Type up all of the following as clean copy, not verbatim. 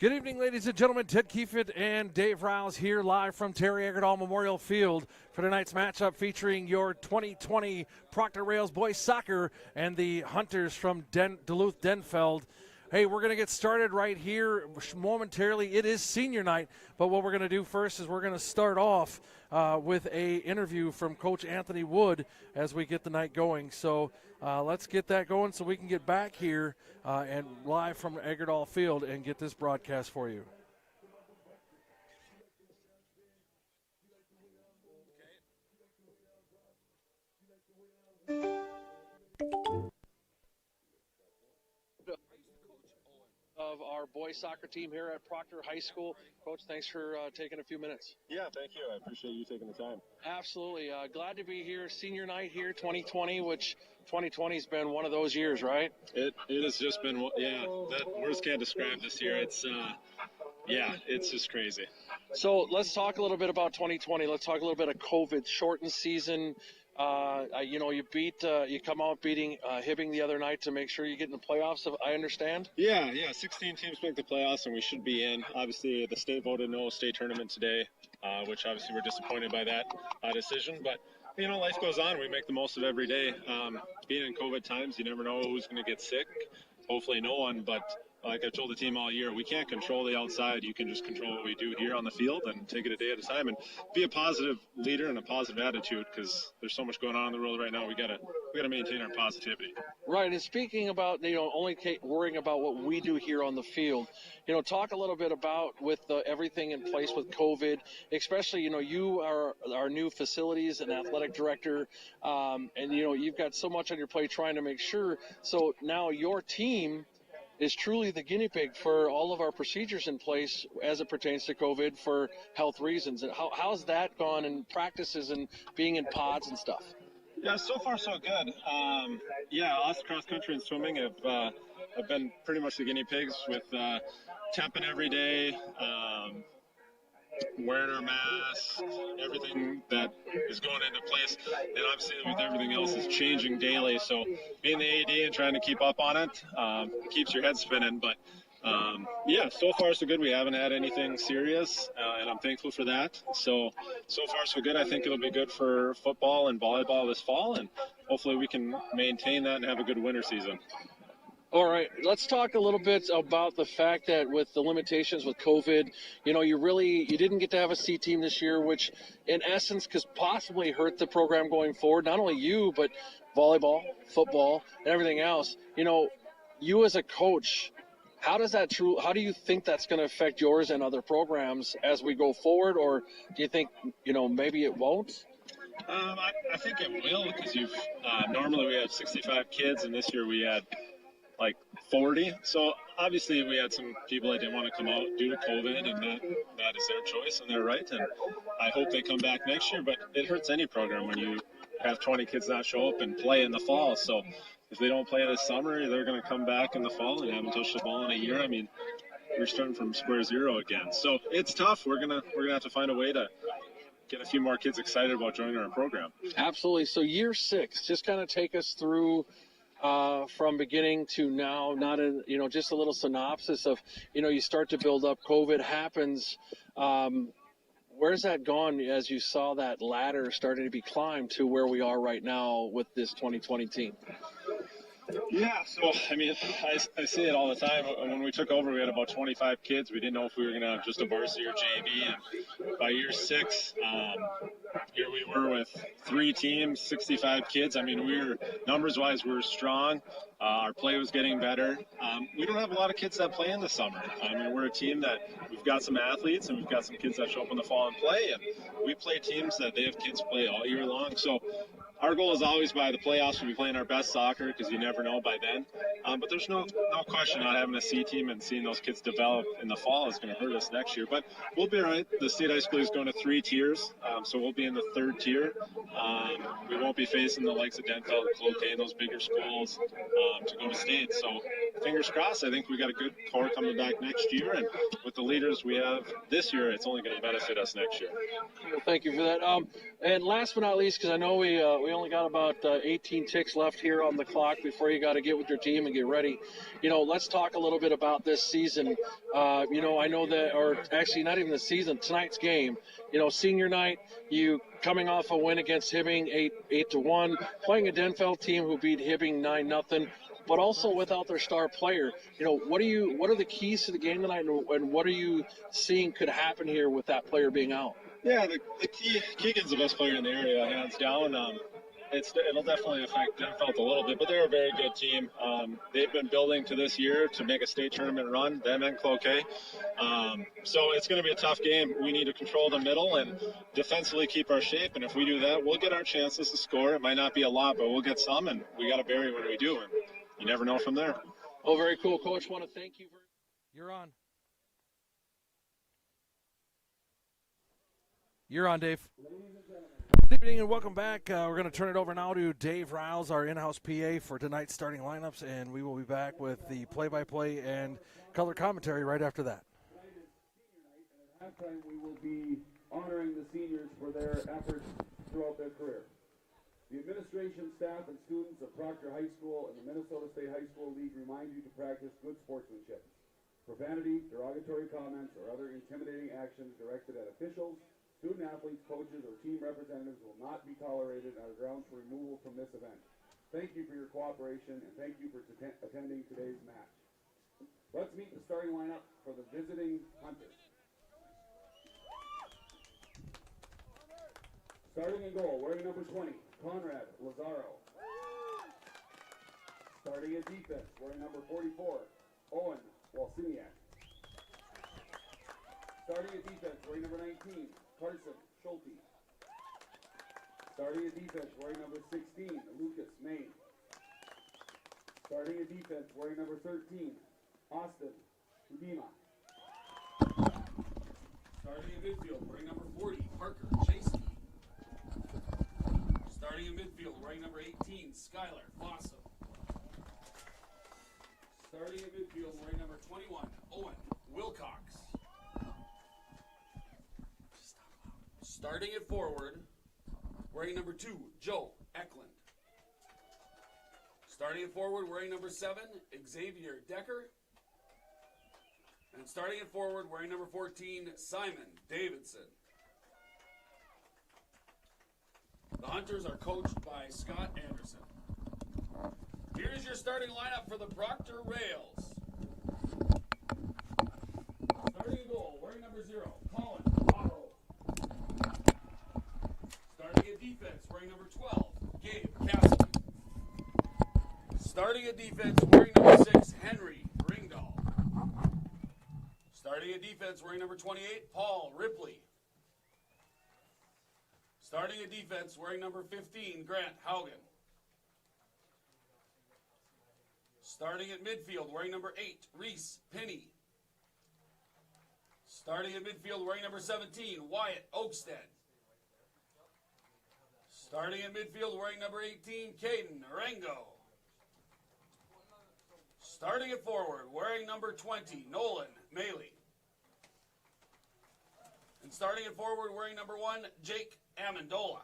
Good evening, ladies and gentlemen. Ted Kiefit and Dave Rouse here live from Terry Eggerdall Memorial Field for tonight's matchup featuring your 2020 Proctor Rails boys soccer and the Hunters from Duluth Denfeld. Hey, we're going to get started right here momentarily. It is senior night, but what we're going to do first is we're going to start off with a interview from Coach Anthony Wood as we get the night going. So let's get that going so we can get back here and live from Eggerdall Field and get this broadcast for you. Of our boys soccer team here at Proctor High School. Coach, thanks for taking a few minutes. Yeah, thank you. I appreciate you taking the time. Absolutely. Glad to be here. Senior night here, 2020, which 2020 has been one of those years, right? It has just been, that words can't describe this year. It's, it's just crazy. So let's talk a little bit about 2020. Let's talk a little bit of COVID, shortened season. You come out beating Hibbing the other night to make sure you get in the playoffs, I understand? Yeah, 16 teams make the playoffs, and we should be in. Obviously, the state voted no state tournament today, which obviously we're disappointed by that decision. But, life goes on. We make the most of every day. Being in COVID times, you never know who's going to get sick. Hopefully no one, but like I've told the team all year, we can't control the outside. You can just control what we do here on the field and take it a day at a time and be a positive leader and a positive attitude because there's so much going on in the world right now. We gotta maintain our positivity. Right, and speaking about only worrying about what we do here on the field, talk a little bit about with everything in place with COVID, especially you are our new facilities and athletic director, and you've got so much on your plate trying to make sure. So now your team is truly the guinea pig for all of our procedures in place as it pertains to COVID for health reasons. How's that gone in practices and being in pods and stuff? Yeah, so far so good. Us cross country and swimming have been pretty much the guinea pigs with temping every day, wearing our masks, everything that is going into place, and obviously with everything else is changing daily. So being the AD and trying to keep up on it keeps your head spinning. But so far so good. We haven't had anything serious, and I'm thankful for that. So far so good. I think it'll be good for football and volleyball this fall, and hopefully we can maintain that and have a good winter season. All right, let's talk a little bit about the fact that with the limitations with COVID, you didn't get to have a C team this year, which in essence could possibly hurt the program going forward. Not only you, but volleyball, football, and everything else. You as a coach, how do you think that's going to affect yours and other programs as we go forward, or do you think maybe it won't? I think it will because normally we have 65 kids, and this year we had like 40. So obviously we had some people that didn't want to come out due to COVID, and that is their choice and they're right. And I hope they come back next year, but it hurts any program when you have 20 kids not show up and play in the fall. So if they don't play this summer, they're going to come back in the fall and haven't touched the ball in a year. I mean, we're starting from square zero again. So it's tough. We're gonna have to find a way to get a few more kids excited about joining our program. Absolutely. So year 6, just kind of take us through from beginning to now, just a little synopsis of, you start to build up, COVID happens. Where's that gone as you saw that ladder starting to be climbed to where we are right now with this 2020 team? Yeah, so, I see it all the time. When we took over, we had about 25 kids. We didn't know if we were going to have just a varsity or JV. And by year 6, here we were with 3 teams, 65 kids. Numbers-wise, we were strong. Our play was getting better. We don't have a lot of kids that play in the summer. We're a team that we've got some athletes and we've got some kids that show up in the fall and play. And we play teams that they have kids play all year long. So our goal is always by the playoffs to be playing our best soccer because you never know by then. But there's no question not having a C team and seeing those kids develop in the fall is going to hurt us next year. But we'll be all right. The state high school is going to 3 tiers, so we'll be in the 3rd tier. We won't be facing the likes of Denfeld and Cloquet and those bigger schools to go to state. So fingers crossed. I think we got a good core coming back next year, and with the leaders we have this year, it's only going to benefit us next year. Well, thank you for that. And last but not least, because I know we only got about 18 ticks left here on the clock before you got to get with your team and get ready. Let's talk a little bit about this season. I know that, or actually not even the season, tonight's game. Senior night, you coming off a win against Hibbing, 8-1, playing a Denfeld team who beat Hibbing 9-0. But also without their star player. What are the keys to the game tonight, and what are you seeing could happen here with that player being out? Yeah, the Keegan's the best player in the area, hands down. It'll definitely affect Denfeld a little bit, but they're a very good team. They've been building to this year to make a state tournament run, them and Cloquet. So it's going to be a tough game. We need to control the middle and defensively keep our shape, and if we do that, we'll get our chances to score. It might not be a lot, but we'll get some, and we got to bury when we do, and you never know from there. Oh, very cool. Coach, want to thank you. You're on. You're on, Dave. Good evening and welcome back. We're going to turn it over now to Dave Riles, our in-house PA for tonight's starting lineups, and we will be back with the play-by-play and color commentary right after that. Tonight is senior night, and at halftime we will be honoring the seniors for their efforts throughout their career. The administration, staff, and students of Proctor High School and the Minnesota State High School League remind you to practice good sportsmanship. Profanity, derogatory comments, or other intimidating actions directed at officials, student-athletes, coaches, or team representatives will not be tolerated and are grounds for removal from this event. Thank you for your cooperation, and thank you for attending today's match. Let's meet the starting lineup for the visiting Hunters. Starting in goal, wearing number 20, Conrad Lazaro. Starting at defense, wearing number 44, Owen Walsiniak. Starting at defense, wearing number 19, Carson Schulte. Starting at defense, wearing number 16, Lucas May. Starting at defense, wearing number 13, Austin Udima. Starting in midfield, wearing number 40, Parker Chasey. Starting in midfield, wearing number 18, Skylar Fossum. Starting in midfield, wearing number 21, Owen Wilcox. Starting at forward, wearing number 2, Joe Eklund. Starting at forward, wearing number 7, Xavier Decker. And starting at forward, wearing number 14, Simon Davidson. The Hunters are coached by Scott Anderson. Here's your starting lineup for the Proctor Rails. Starting in goal, wearing number 0, Colin Otto. Starting at defense, wearing number 12, Gabe Cassidy. Starting at defense, wearing number 6, Henry Ringdahl. Starting at defense, wearing number 28, Paul Ripley. Starting at defense, wearing number 15, Grant Haugen. Starting at midfield, wearing number 8, Reese Penny. Starting at midfield, wearing number 17, Wyatt Oakstead. Starting at midfield, wearing number 18, Caden Arango. Starting at forward, wearing number 20, Nolan Maley. And starting at forward, wearing number 1, Jake Amendola.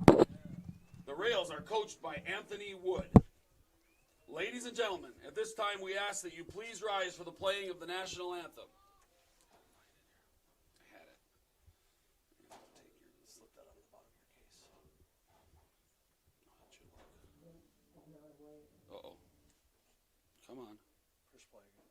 The Rails are coached by Anthony Wood. Ladies and gentlemen, at this time we ask that you please rise for the playing of the national anthem. I had it. Slip that out of the bottom of your case. That should work. Uh-oh. Come on. Push play again.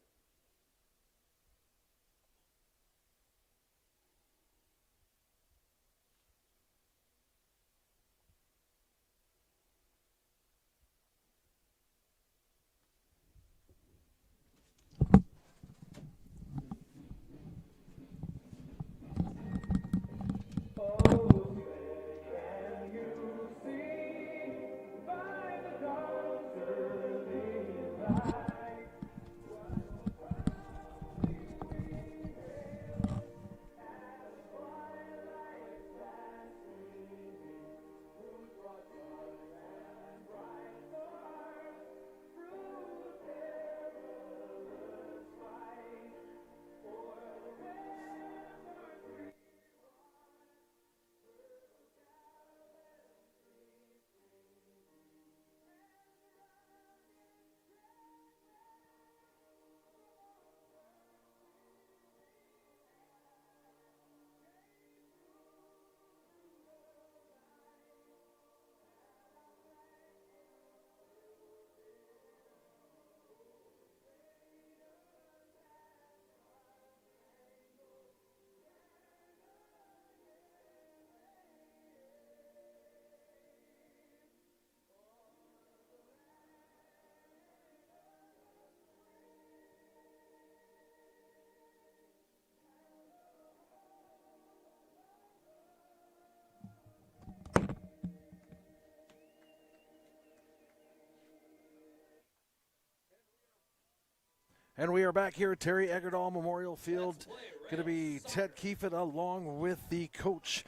And we are back here at Terry Eggerdahl Memorial Field. Going to be Ted Kiefit along with the coach,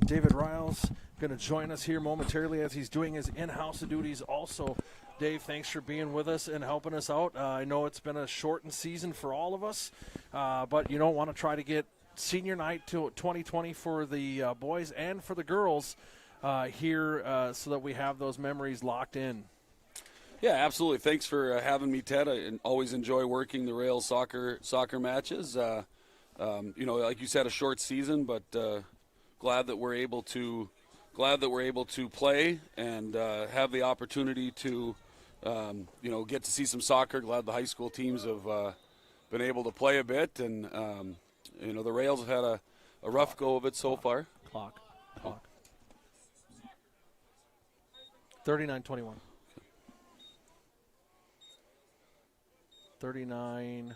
David Riles, going to join us here momentarily as he's doing his in-house duties also. Dave, thanks for being with us and helping us out. I know it's been a shortened season for all of us, but you don't want to try to get senior night to 2020 for the boys and for the girls here so that we have those memories locked in. Yeah, absolutely. Thanks for having me, Ted. I always enjoy working the Rails soccer matches. Like you said, a short season, but glad that we're able to play and have the opportunity to get to see some soccer. Glad the high school teams have been able to play a bit, and the Rails have had a rough go of it so far. Clock. 39-21. 39-10.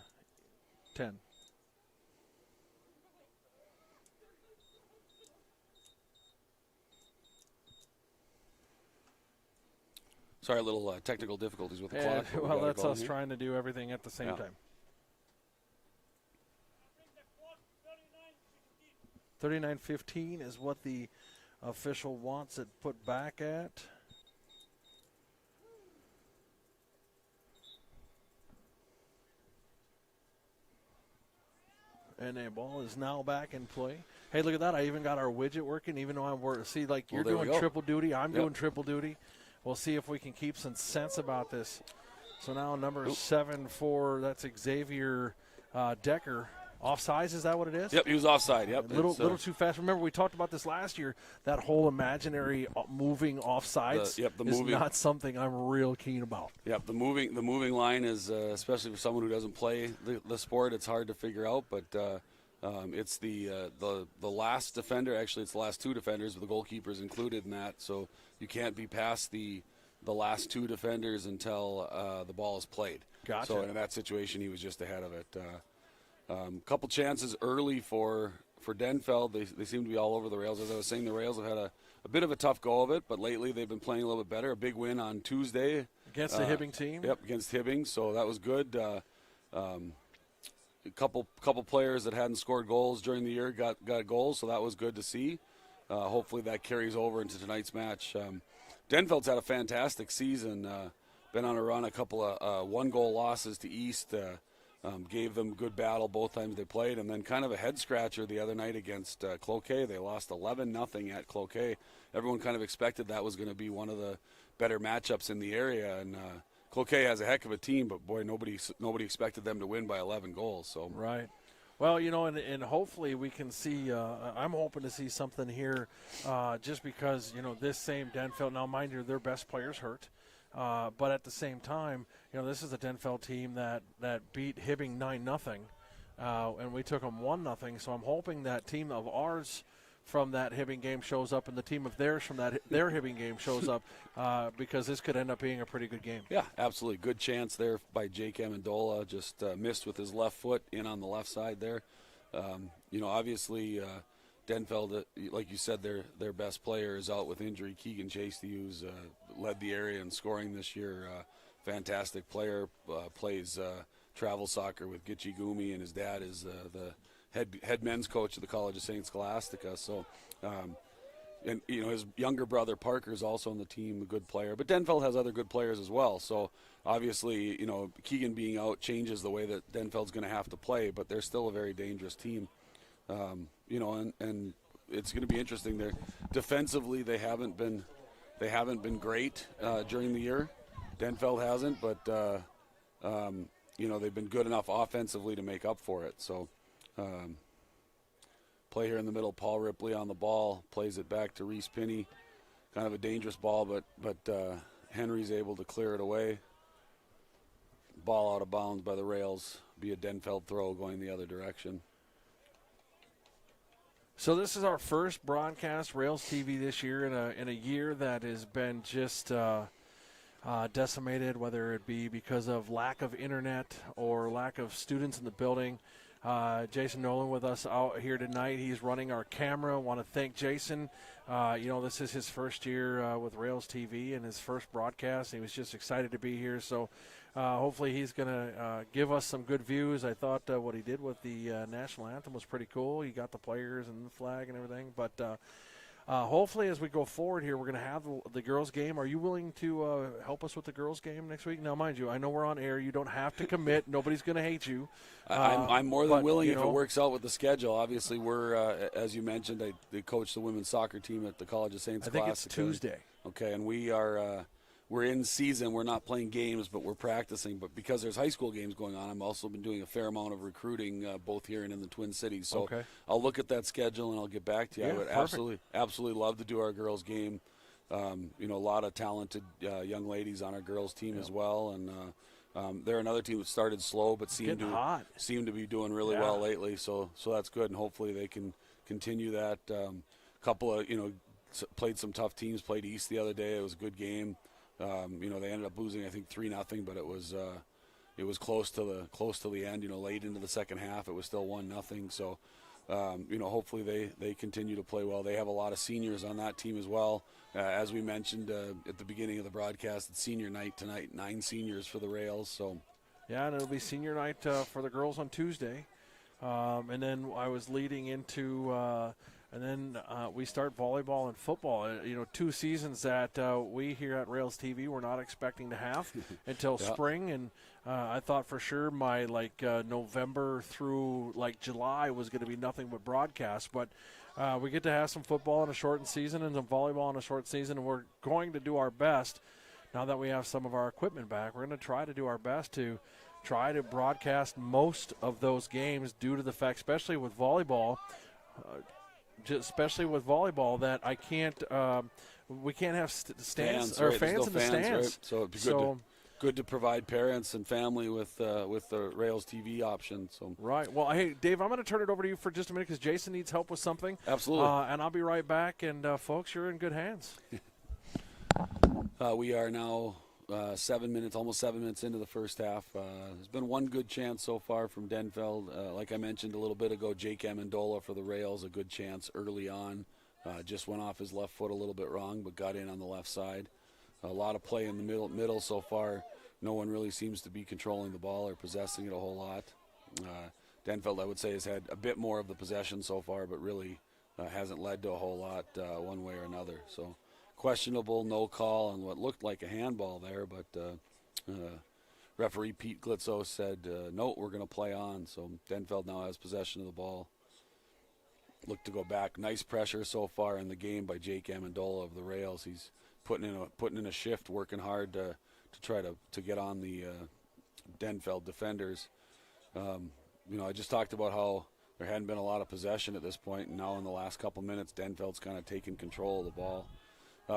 Sorry, a little technical difficulties with the clock. Well, that's us trying to do everything at the same time. 39-15 is what the official wants it put back at. And the ball is now back in play. Hey, look at that. I even got our widget working, even though I'm working. See, like you're doing triple duty. I'm doing triple duty. We'll see if we can keep some sense about this. So now number 7 for, that's Xavier Decker. Offsides, is that what it is? Yep, he was offside. Yep, little too fast. Remember, we talked about this last year. That whole imaginary moving offsides is not something I'm real keen about. Yep, the moving line is, especially for someone who doesn't play the sport, it's hard to figure out. But it's the last defender. Actually, it's the last 2 defenders, but the goalkeeper's included in that. So you can't be past the last 2 defenders until the ball is played. Gotcha. So in that situation, he was just ahead of it. Couple chances early for Denfeld. They seem to be all over the Rails. As I was saying, the Rails have had a bit of a tough go of it, but lately they've been playing a little bit better. A big win on Tuesday. Against the Hibbing team? Yep, against Hibbing, so that was good. A couple players that hadn't scored goals during the year got goals, so that was good to see. Hopefully that carries over into tonight's match. Denfeld's had a fantastic season. Been on a run, a couple of 1-goal losses to East. Gave them good battle both times they played, and then kind of a head-scratcher the other night against Cloquet. They lost 11-0 at Cloquet. Everyone kind of expected that was going to be one of the better matchups in the area, and Cloquet has a heck of a team, but, boy, nobody expected them to win by 11 goals. So right. Well, and hopefully we can see I'm hoping to see something here just because, this same Denfeld, now mind you, their best player's hurt. But at the same time, this is a Denfeld team that beat Hibbing 9-0, and we took them 1-0. So I'm hoping that team of ours from that Hibbing game shows up, and the team of theirs from their Hibbing game shows up, because this could end up being a pretty good game. Yeah, absolutely. Good chance there by Jake Amendola. Just missed with his left foot in on the left side there. Obviously Denfeld, like you said, their best player is out with injury. Keegan Chasty, who's led the area in scoring this year. Fantastic player, plays travel soccer with Gitchi Gumi, and his dad is the head men's coach of the College of St. Scholastica. So, his younger brother Parker is also on the team, a good player. But Denfeld has other good players as well. So, obviously, Keegan being out changes the way that Denfeld's going to have to play, but they're still a very dangerous team. And it's going to be interesting. There, defensively, they haven't been great during the year. Denfeld hasn't, but they've been good enough offensively to make up for it. So, play here in the middle. Paul Ripley on the ball, plays it back to Reese Pinney. Kind of a dangerous ball, but Henry's able to clear it away. Ball out of bounds by the Rails. Be a Denfeld throw going the other direction. So this is our first broadcast RailsTv this year in a year that has been just decimated, whether it be because of lack of internet or lack of students in the building. Jason Nolan with us out here tonight. He's running our camera. Want to thank Jason. This is his first year with RailsTv and his first broadcast. He was just excited to be here. So hopefully he's going to give us some good views. I thought what he did with the national anthem was pretty cool. He got the players and the flag and everything. But hopefully as we go forward here, we're going to have the girls' game. Are you willing to help us with the girls' game next week? Now, mind you, I know we're on air. You don't have to commit. Nobody's going to hate you. I'm more than willing if it works out with the schedule. Obviously, we're, as you mentioned, I coach the women's soccer team at the College of Saints I think Classic. it's Tuesday. Okay, and we are we're in season. We're not playing games, but we're practicing. But because there's high school games going on, I've also been doing a fair amount of recruiting both here and in the Twin Cities. So I'll look at that schedule and I'll get back to you. Yeah, I would absolutely love to do our girls' game. A lot of talented young ladies on our girls' team as well. And they're another team that started slow but seem to be doing really well lately. So that's good, and hopefully they can continue that. Couple of played some tough teams. Played East the other day. It was a good game. They ended up losing, I think 3-0, but it was close to the end. Late into the second half, it was still 1-0. So, hopefully they continue to play well. They have a lot of seniors on that team as well. As we mentioned at the beginning of the broadcast, it's senior night tonight. 9 seniors for the Rails. So, yeah, and it'll be senior night for the girls on Tuesday, and then I was leading into. And then we start volleyball and football. 2 seasons that we here at RailsTv were not expecting to have until spring. And I thought for sure my November through July was going to be nothing but broadcast. But we get to have some football in a shortened season and some volleyball in a short season. And we're going to do our best now that we have some of our equipment back. We're going to try to do our best to try to broadcast most of those games due to the fact, especially with volleyball, that I can't. We can't have stands or fans in the stands. Right? So it'd be good to provide parents and family with the RailsTV option. So right. Well, hey, Dave, I'm going to turn it over to you for just a minute because Jason needs help with something. Absolutely. And I'll be right back. And folks, you're in good hands. We are now 7 minutes, almost 7 minutes into the first half. There's been one good chance so far from Denfeld. Like I mentioned a little bit ago, Jake Amendola for the Rails, a good chance early on. Just went off his left foot a little bit wrong, but got in on the left side. A lot of play in the middle so far. No one really seems to be controlling the ball or possessing it a whole lot. Denfeld, I would say, has had a bit more of the possession so far, but really hasn't led to a whole lot one way or another. So questionable, no call on what looked like a handball there, but referee Pete Glitzo said, no, we're going to play on. So Denfeld now has possession of the ball. Look to go back. Nice pressure so far in the game by Jake Amendola of the Rails. He's putting in a shift, working hard to try to get on the Denfeld defenders. I just talked about how there hadn't been a lot of possession at this point, and now in the last couple minutes, Denfeld's kind of taken control of the ball.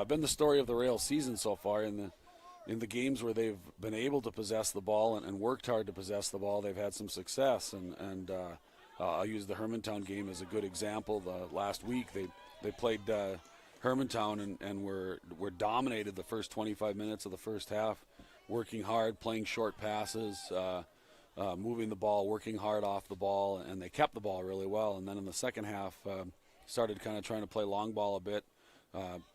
Been the story of the Rails season so far. In the games where they've been able to possess the ball and worked hard to possess the ball, they've had some success. And I'll use the Hermantown game as a good example. Last week they played Hermantown and were dominated the first 25 minutes of the first half, working hard, playing short passes, moving the ball, working hard off the ball, and they kept the ball really well. And then in the second half, started kind of trying to play long ball a bit.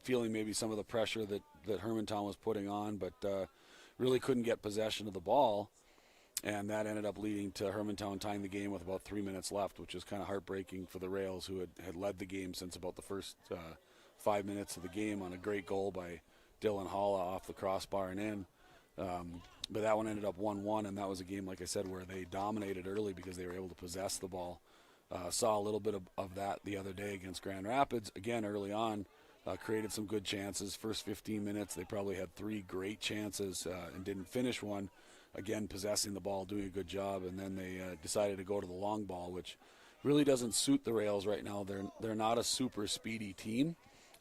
Feeling maybe some of the pressure that Hermantown was putting on, but really couldn't get possession of the ball. And that ended up leading to Hermantown tying the game with about 3 minutes left, which was kind of heartbreaking for the Rails, who had led the game since about the first 5 minutes of the game on a great goal by Dylan Halla off the crossbar and in. But that one ended up 1-1, and that was a game, like I said, where they dominated early because they were able to possess the ball. Saw a little bit of that the other day against Grand Rapids, again early on. Created some good chances. First 15 minutes, they probably had 3 great chances and didn't finish one. Again, possessing the ball, doing a good job, and then they decided to go to the long ball, which really doesn't suit the Rails right now. They're not a super speedy team,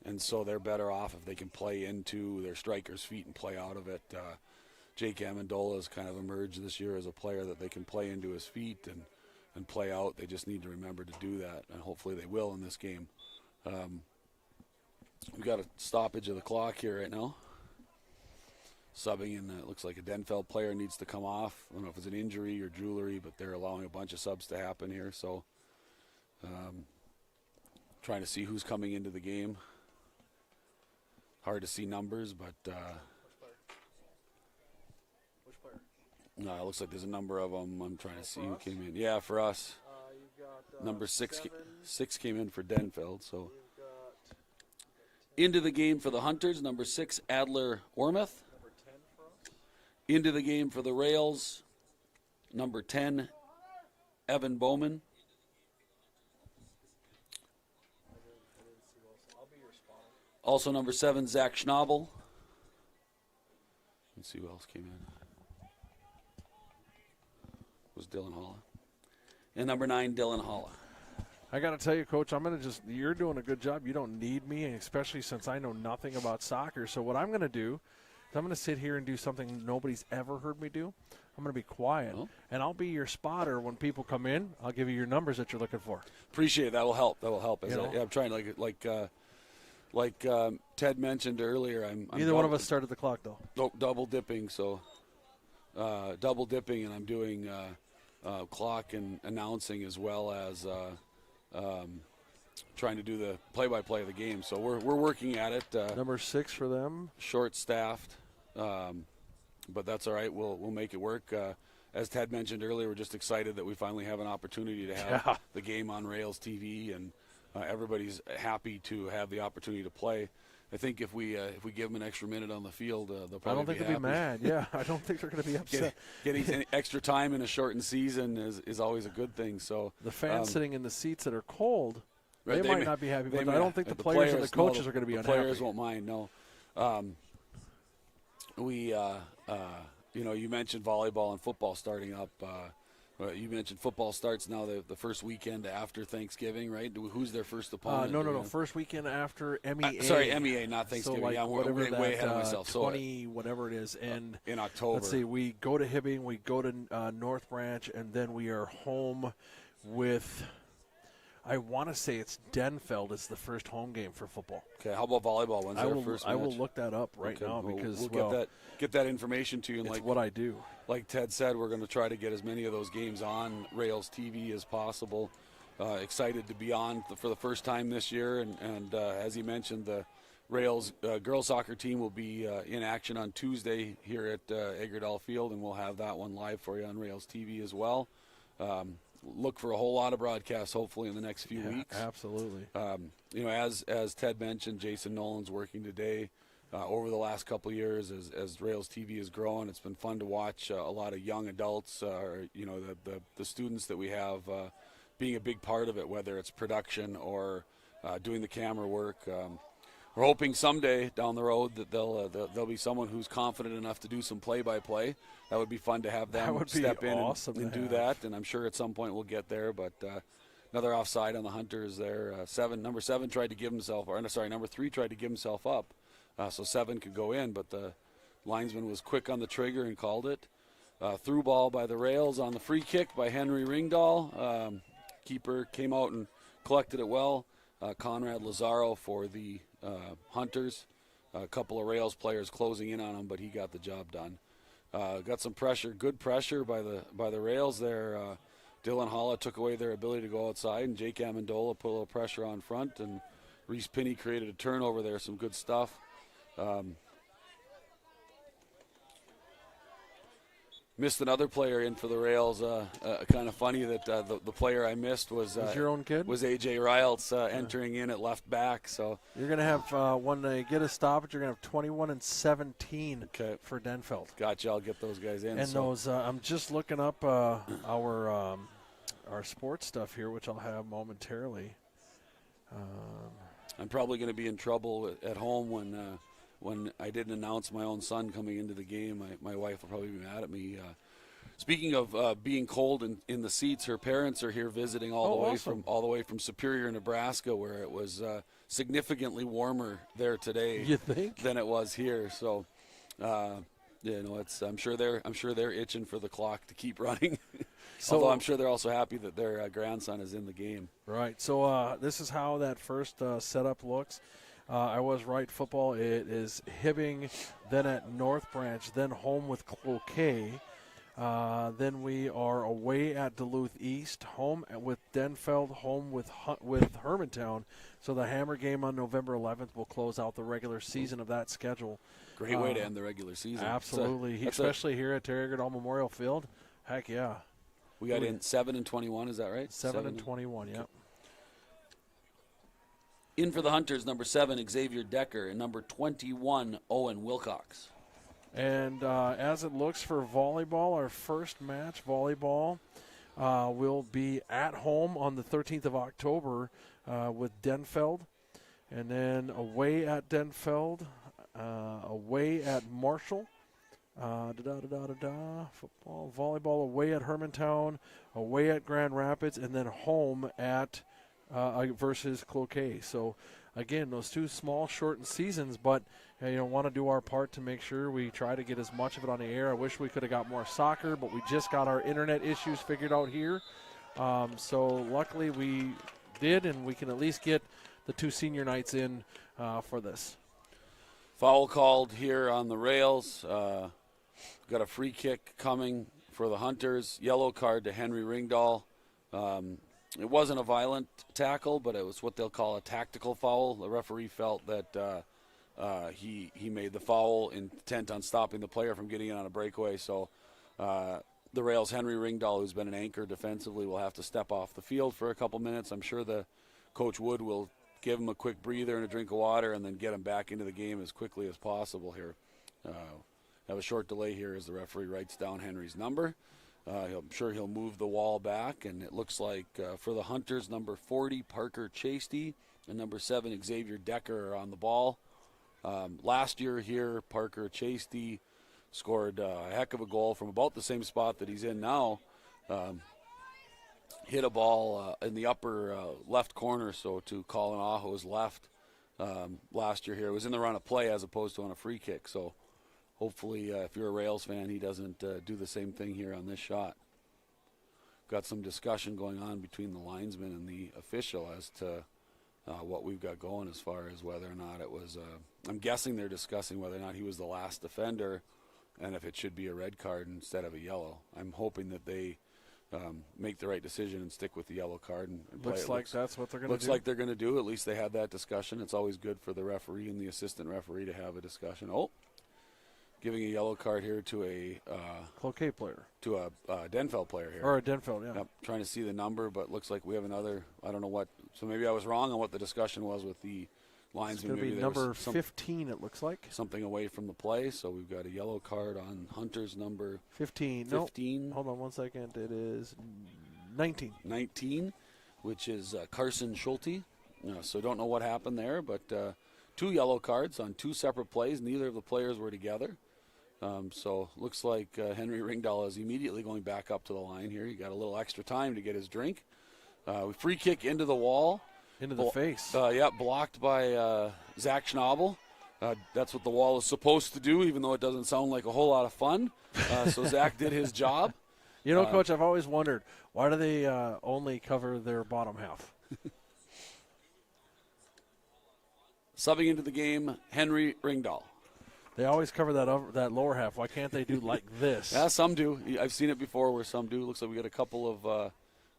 and so they're better off if they can play into their strikers' feet and play out of it. Jake Amendola has kind of emerged this year as a player that they can play into his feet and play out. They just need to remember to do that, and hopefully they will in this game. We've got a stoppage of the clock here right now. subbing in. It looks like a Denfeld player needs to come off. I don't know if it's an injury or jewelry, but they're allowing a bunch of subs to happen here. So trying to see who's coming into the game. Hard to see numbers, but Which player? no, it looks like there's a number of them. I'm trying to see who came in. Yeah, for us. You've got Number six, 7. six came in for Denfeld. So You've got into the game for the Hunters, number 6, Adler Ormeth. number 10 for us. Into the game for the Rails, number 10, Evan Bowman. I didn't see Wilson. I'll be your spotter. Also number 7, Zach Schnabel. Let's see who else came in. Was Dylan Holla. And number 9, Dylan Holla. I got to tell you, Coach, you're doing a good job. You don't need me, especially since I know nothing about soccer. So what I'm going to do is I'm going to sit here and do something nobody's ever heard me do. I'm going to be quiet, and I'll be your spotter when people come in. I'll give you your numbers that you're looking for. Appreciate it. That will help. Yeah, I'm trying like Ted mentioned earlier. I'm Either one of us started the clock, though. double dipping. So double dipping, and I'm doing clock and announcing as well as trying to do the play-by-play of the game. So we're working at it. Number 6 for them. Short-staffed, but that's all right. We'll make it work. As Ted mentioned earlier, we're just excited that we finally have an opportunity to have the game on RailsTv, and everybody's happy to have the opportunity to play. I think if we give them an extra minute on the field, they'll probably I don't think they'll be mad. Yeah, I don't think they're going to be upset. Getting extra time in a shortened season is always a good thing. So the fans sitting in the seats that are cold, right, they might not be happy, but I don't think the players and the coaches are going to be the unhappy. Players won't mind, no. You mentioned volleyball and football starting up. You mentioned football starts now the first weekend after Thanksgiving, right? Who's their first opponent? No. First weekend after MEA. Sorry, MEA, not Thanksgiving. So like we're getting way ahead of myself. 20, whatever it is. And in October. Let's see, we go to Hibbing, we go to North Branch, and then we are home with, I want to say it's Denfeld is the first home game for football. Okay, how about volleyball? When's their first match? I will look that up right now because we'll get that information to you. And it's what I do. Like Ted said, we're going to try to get as many of those games on RailsTv as possible. Excited to be on for the first time this year, and as he mentioned, the Rails girls soccer team will be in action on Tuesday here at Eggerdahl Field, and we'll have that one live for you on RailsTv as well. Look for a whole lot of broadcasts hopefully in the next few weeks. Absolutely. As Ted mentioned, Jason Nolan's working today. Over the last couple of years, as RailsTV has grown, it's been fun to watch a lot of young adults, the students that we have being a big part of it, whether it's production or doing the camera work. We're hoping someday down the road that there'll be someone who's confident enough to do some play-by-play. That would be fun to have them step in and do that, and I'm sure at some point we'll get there. But another offside on the Hunters there. Number 7 tried to give himself, number 3 tried to give himself up. So 7 could go in, but the linesman was quick on the trigger and called it. Through ball by the Rails on the free kick by Henry Ringdahl. Keeper came out and collected it well. Conrad Lazaro for the Hunters. A couple of Rails players closing in on him, but he got the job done. Got some pressure, good pressure by the Rails there. Dylan Holla took away their ability to go outside, and Jake Amendola put a little pressure on front, and Reese Pinney created a turnover there. Some good stuff. Missed another player in for the Rails. Kind of funny that the player I missed was your own kid? Was AJ Riles entering in at left back. So you're going to have when they get a stoppage, you're going to have 21 and 17 for Denfeld. Gotcha. I'll get those guys in. And those, I'm just looking up our sports stuff here, which I'll have momentarily. I'm probably going to be in trouble at home when I didn't announce my own son coming into the game. My wife will probably be mad at me. Speaking of being cold in the seats, her parents are here visiting all the way from Superior, Nebraska, where it was significantly warmer there today. You think? Than it was here. So, I'm sure they're itching for the clock to keep running. Although I'm sure they're also happy that their grandson is in the game. Right. So this is how that first setup looks. I was right. Football, it is Hibbing, then at North Branch, then home with Cloquet. Then we are away at Duluth East, home with Denfeld, home with Hermantown. So the Hammer game on November 11th will close out the regular season of that schedule. Great way to end the regular season. Absolutely, especially here at Terry Eggert Memorial Field. Heck yeah. We got in 7-21, is that right? 7-21, yeah. In for the Hunters, number 7, Xavier Decker, and number 21, Owen Wilcox. And as it looks for volleyball, our first match, volleyball, will be at home on the 13th of October with Denfeld. And then away at Denfeld, away at Marshall. Football, volleyball away at Hermantown, away at Grand Rapids, and then home at versus Cloquet. So, again, those two small, shortened seasons, but want to do our part to make sure we try to get as much of it on the air. I wish we could have got more soccer, but we just got our internet issues figured out here. So luckily we did, and we can at least get the 2 senior nights in for this. Foul called here on the rails. Got a free kick coming for the Hunters. Yellow card to Henry Ringdahl. It wasn't a violent tackle, but it was what they'll call a tactical foul. The referee felt that he made the foul intent on stopping the player from getting in on a breakaway. So the Rails' Henry Ringdahl, who's been an anchor defensively, will have to step off the field for a couple minutes. I'm sure the Coach Wood will give him a quick breather and a drink of water and then get him back into the game as quickly as possible here. Have a short delay here as the referee writes down Henry's number. I'm sure he'll move the wall back, and it looks like for the Hunters, number 40, Parker Chasty, and number 7, Xavier Decker are on the ball. Last year here, Parker Chasty scored a heck of a goal from about the same spot that he's in now. Hit a ball in the upper left corner, so to Colin Aho's left last year here. It was in the run of play as opposed to on a free kick, so hopefully, if you're a Rails fan, he doesn't do the same thing here on this shot. Got some discussion going on between the linesman and the official as to what we've got going as far as whether or not it was, I'm guessing they're discussing whether or not he was the last defender and if it should be a red card instead of a yellow. I'm hoping that they make the right decision and stick with the yellow card. And play. Looks like that's what they're going to do. Looks like they're going to do. At least they had that discussion. It's always good for the referee and the assistant referee to have a discussion. Giving a yellow card here to a Cloquet player. To a Denfeld player here. Or a Denfeld, yeah. Yep, trying to see the number, but looks like we have another, I don't know what. So maybe I was wrong on what the discussion was with the linesman. It's going to be number 15, it looks like. Something away from the play, so we've got a yellow card on Hunter's number 15. 15. No, hold on 1 second. It is 19. 19, which is Carson Schulte. So don't know what happened there, but 2 yellow cards on 2 separate plays. Neither of the players were together. So looks like Henry Ringdahl is immediately going back up to the line here. He got a little extra time to get his drink. Free kick into the wall. Into the face. Blocked by Zach Schnabel. That's what the wall is supposed to do, even though it doesn't sound like a whole lot of fun. So Zach did his job. Coach, I've always wondered, why do they only cover their bottom half? Subbing into the game, Henry Ringdahl. They always cover that lower half. Why can't they do like this? Yeah, some do. I've seen it before where some do. Looks like we got a couple of,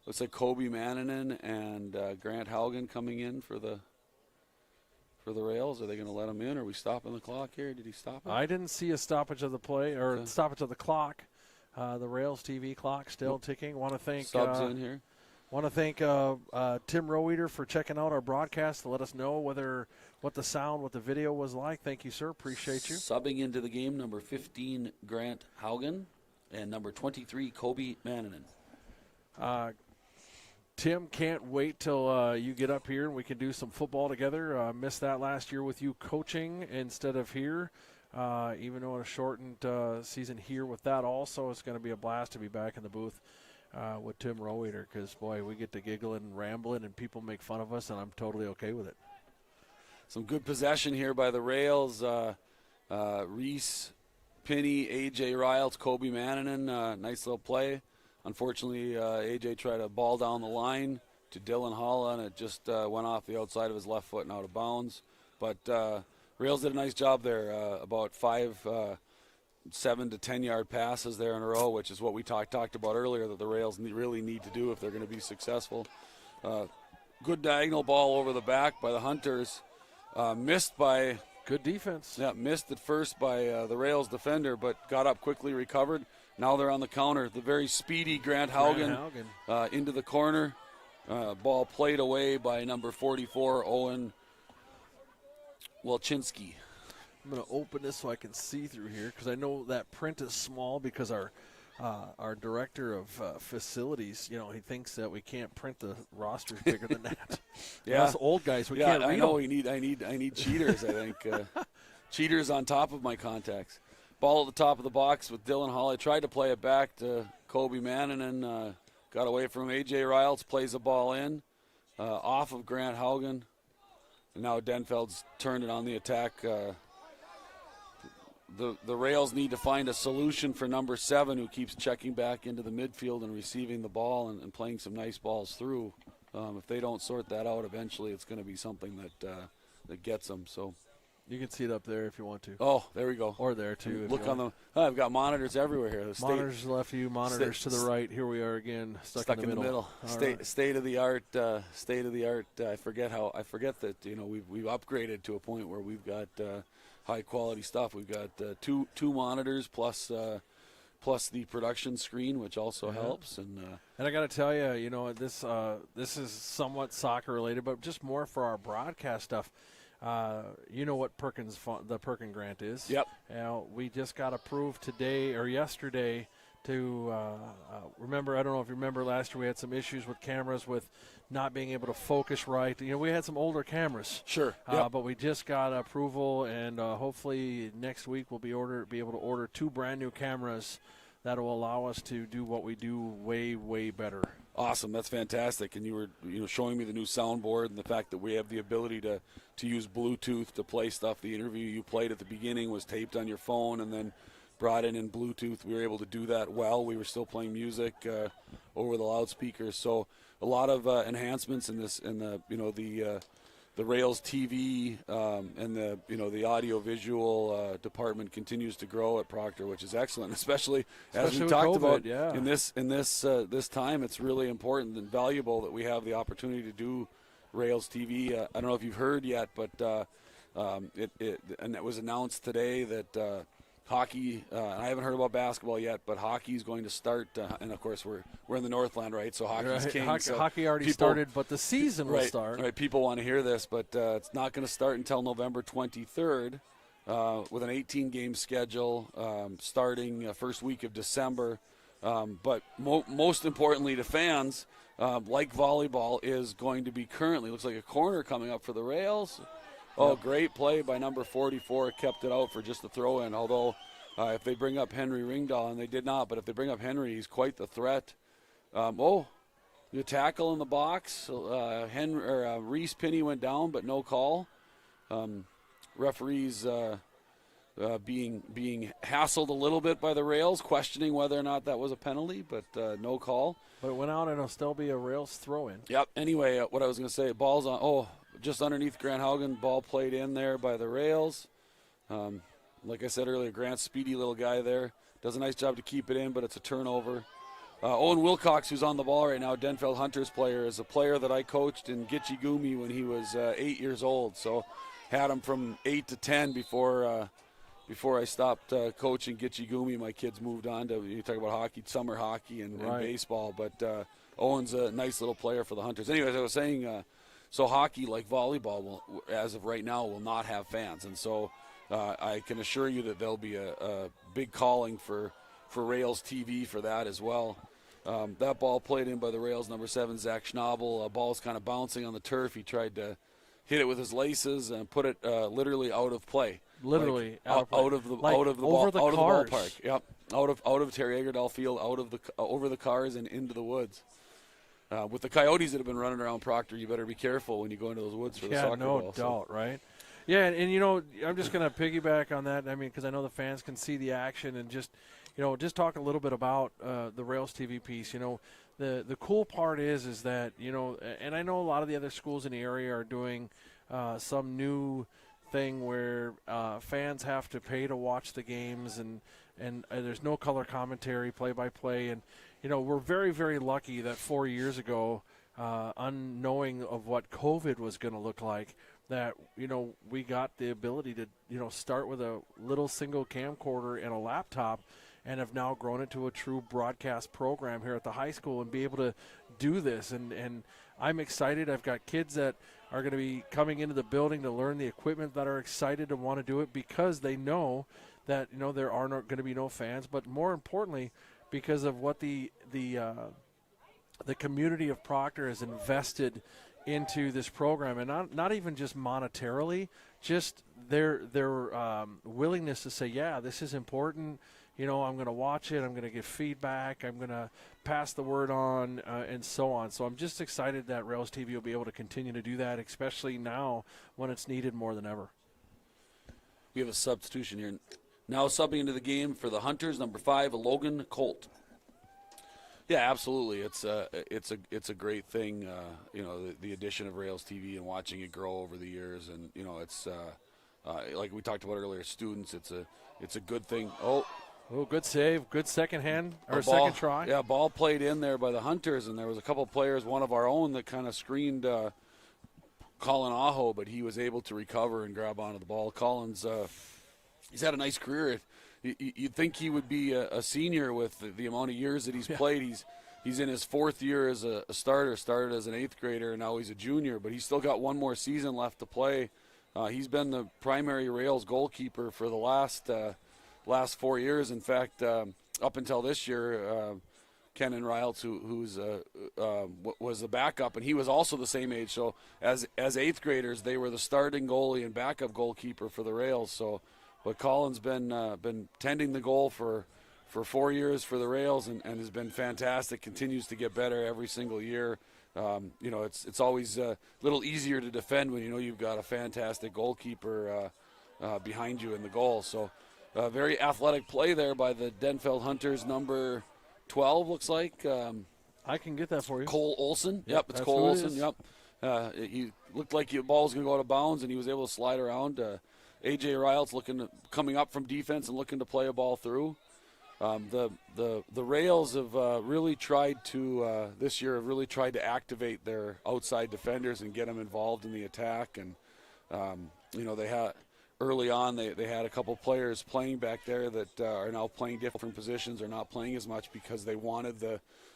looks like Kobe Mannanen and Grant Haugen coming in for the Rails. Are they going to let him in? Are we stopping the clock here? Did he stop it? I didn't see a stoppage of the play or stoppage of the clock. The RailsTv clock still ticking. Want to thank subs in here. Want to thank Tim Roweeder for checking out our broadcast to let us know what the sound, what the video was like. Thank you, sir. Appreciate you. Subbing into the game, number 15, Grant Haugen, and number 23, Kobe Mannanen. Tim, can't wait till you get up here and we can do some football together. Missed that last year with you coaching instead of here. Even though in a shortened season here with that also, it's going to be a blast to be back in the booth with Tim Roweeder because, boy, we get to giggling and rambling and people make fun of us, and I'm totally okay with it. Some good possession here by the Rails. Reese, Pinney, A.J. Riles, Kobe Mannanen. Nice little play. Unfortunately, A.J. tried a ball down the line to Dylan Holla, and it just went off the outside of his left foot and out of bounds. But Rails did a nice job there. About 7 to 10 yard passes there in a row, which is what we talked about earlier that the Rails really need to do if they're going to be successful. Good diagonal ball over the back by the Hunters. Missed by good defense. Yeah, missed at first by the Rails defender, but got up quickly, recovered. Now they're on the counter. The very speedy Grant Haugen into the corner. Ball played away by number 44, Owen Welchinski. I'm going to open this so I can see through here because I know that print is small because our director of facilities, he thinks that we can't print the rosters bigger than that. Yeah, us old guys, we can't read them. I need cheaters. I think cheaters on top of my contacts. Ball at the top of the box with Dylan Hall. I tried to play it back to Kobe Manninen. Got away from A.J. Riles. Plays the ball in off of Grant Haugen. And now Denfeld's turned it on the attack. The Rails need to find a solution for number 7, who keeps checking back into the midfield and receiving the ball and playing some nice balls through. If they don't sort that out, eventually it's going to be something that gets them. So you can see it up there if you want to. Oh, there we go. Or there too. Look on the. I've got monitors everywhere here. Monitors to the left of you, monitors to the right. Here we are again, stuck in the middle. State of the art. I forget that we've upgraded to a point where we've got high quality stuff. We've got two monitors plus the production screen, which also helps. And I got to tell you, this is somewhat soccer related, but just more for our broadcast stuff. You know what the Perkin grant is. Yep. We just got approved today or yesterday to remember. I don't know if you remember last year we had some issues with cameras with not being able to focus right. We had some older cameras. Sure. But we just got approval, and hopefully next week we'll be able to order 2 brand new cameras that will allow us to do what we do way, way better. Awesome, that's fantastic. And you were showing me the new soundboard and the fact that we have the ability to use Bluetooth to play stuff. The interview you played at the beginning was taped on your phone and then brought in Bluetooth. We were able to do that well. We were still playing music over the loudspeakers. So a lot of enhancements in this, in the RailsTv and the audio visual department continues to grow at Proctor, which is excellent, especially as we talked about in this time. It's really important and valuable that we have the opportunity to do RailsTV. I don't know if you've heard yet, but it was announced today that hockey. I haven't heard about basketball yet, but hockey is going to start. And of course, we're in the Northland, right? So hockey's king. Hockey already started, but the season will start. Right. People want to hear this, but it's not going to start until November 23rd, with an 18-game schedule starting first week of December. But most importantly to fans, like volleyball, is going to be currently looks like a corner coming up for the Rails. Oh, great play by number 44. Kept it out for just a throw-in, although if they bring up Henry Ringdahl, and they did not, but if they bring up Henry, he's quite the threat. The tackle in the box. Reese Pinney went down, but no call. Referees being hassled a little bit by the Rails, questioning whether or not that was a penalty, but no call. But it went out, and it'll still be a Rails throw-in. Yep. Anyway, what I was going to say, ball's on. Oh, just underneath Grant Haugen, ball played in there by the Rails. Like I said earlier, Grant's speedy little guy there. Does a nice job to keep it in, but it's a turnover. Owen Wilcox, who's on the ball right now, Denfeld Hunters player, is a player that I coached in Gitchigumi when he was 8 years old. So had him from 8 to 10 before I stopped coaching Gitchigumi. My kids moved on to, you talk about hockey, summer hockey and baseball. But Owen's a nice little player for the Hunters. Anyways, I was saying, so hockey, like volleyball, as of right now, will not have fans. And so I can assure you that there'll be a big calling for RailsTV for that as well. That ball played in by the Rails, number 7, Zach Schnabel. Ball's kind of bouncing on the turf. He tried to hit it with his laces and put it literally out of play. Literally out of the ballpark. Yep, out of Terry Agerdal Field, over the cars and into the woods. With the coyotes that have been running around Proctor, you better be careful when you go into those woods for the soccer ball. Yeah, no doubt, right? Yeah, and I'm just going to piggyback on that. I mean, because I know the fans can see the action and just talk a little bit about the RailsTV piece. The cool part is that and I know a lot of the other schools in the area are doing some new thing where fans have to pay to watch the games, and there's no color commentary, play-by-play. And, we're very, very lucky that 4 years ago, unknowing of what COVID was going to look like, that, we got the ability to, start with a little single camcorder and a laptop, and have now grown into a true broadcast program here at the high school and be able to do this. And I'm excited. I've got kids that are going to be coming into the building to learn the equipment that are excited to want to do it because they know that, there are going to be no fans, but more importantly, because of what the community of Proctor has invested into this program, and not even just monetarily, just their willingness to say, yeah, this is important. I'm going to watch it. I'm going to give feedback. I'm going to pass the word on, and so on. So I'm just excited that RailsTv will be able to continue to do that, especially now when it's needed more than ever. We have a substitution here. Now subbing into the game for the Hunters, number 5, Logan Colt. Yeah, absolutely. It's a great thing, the addition of RailsTv and watching it grow over the years, and it's like we talked about earlier, students. It's a good thing. Oh, good save, good second try. Yeah, ball played in there by the Hunters, and there was a couple players, one of our own, that kind of screened Colin Aho, but he was able to recover and grab onto the ball. Colin's he's had a nice career. You'd think he would be a senior with the amount of years that he's played. He's in his 4th year as a starter, started as an 8th grader, and now he's a junior, but he's still got one more season left to play. He's been the primary Rails goalkeeper for the last 4 years. In fact, up until this year, Kenan Riles, who was the backup, and he was also the same age. So as 8th graders, they were the starting goalie and backup goalkeeper for the Rails. So, but Colin's been tending the goal for 4 years for the Rails, and has been fantastic. Continues to get better every single year. It's always a little easier to defend when you've got a fantastic goalkeeper behind you in the goal. So very athletic play there by the Denfeld Hunters, number 12 looks like. I can get that for you. Cole Olson. Yep, it's Cole Olson. Yep. He looked like the ball was going to go out of bounds, and he was able to slide around. A.J. Riles coming up from defense and looking to play a ball through. The Rails have really tried to this year have really tried to activate their outside defenders and get them involved in the attack. And they had early on they had a couple players playing back there that are now playing different positions or not playing as much because they wanted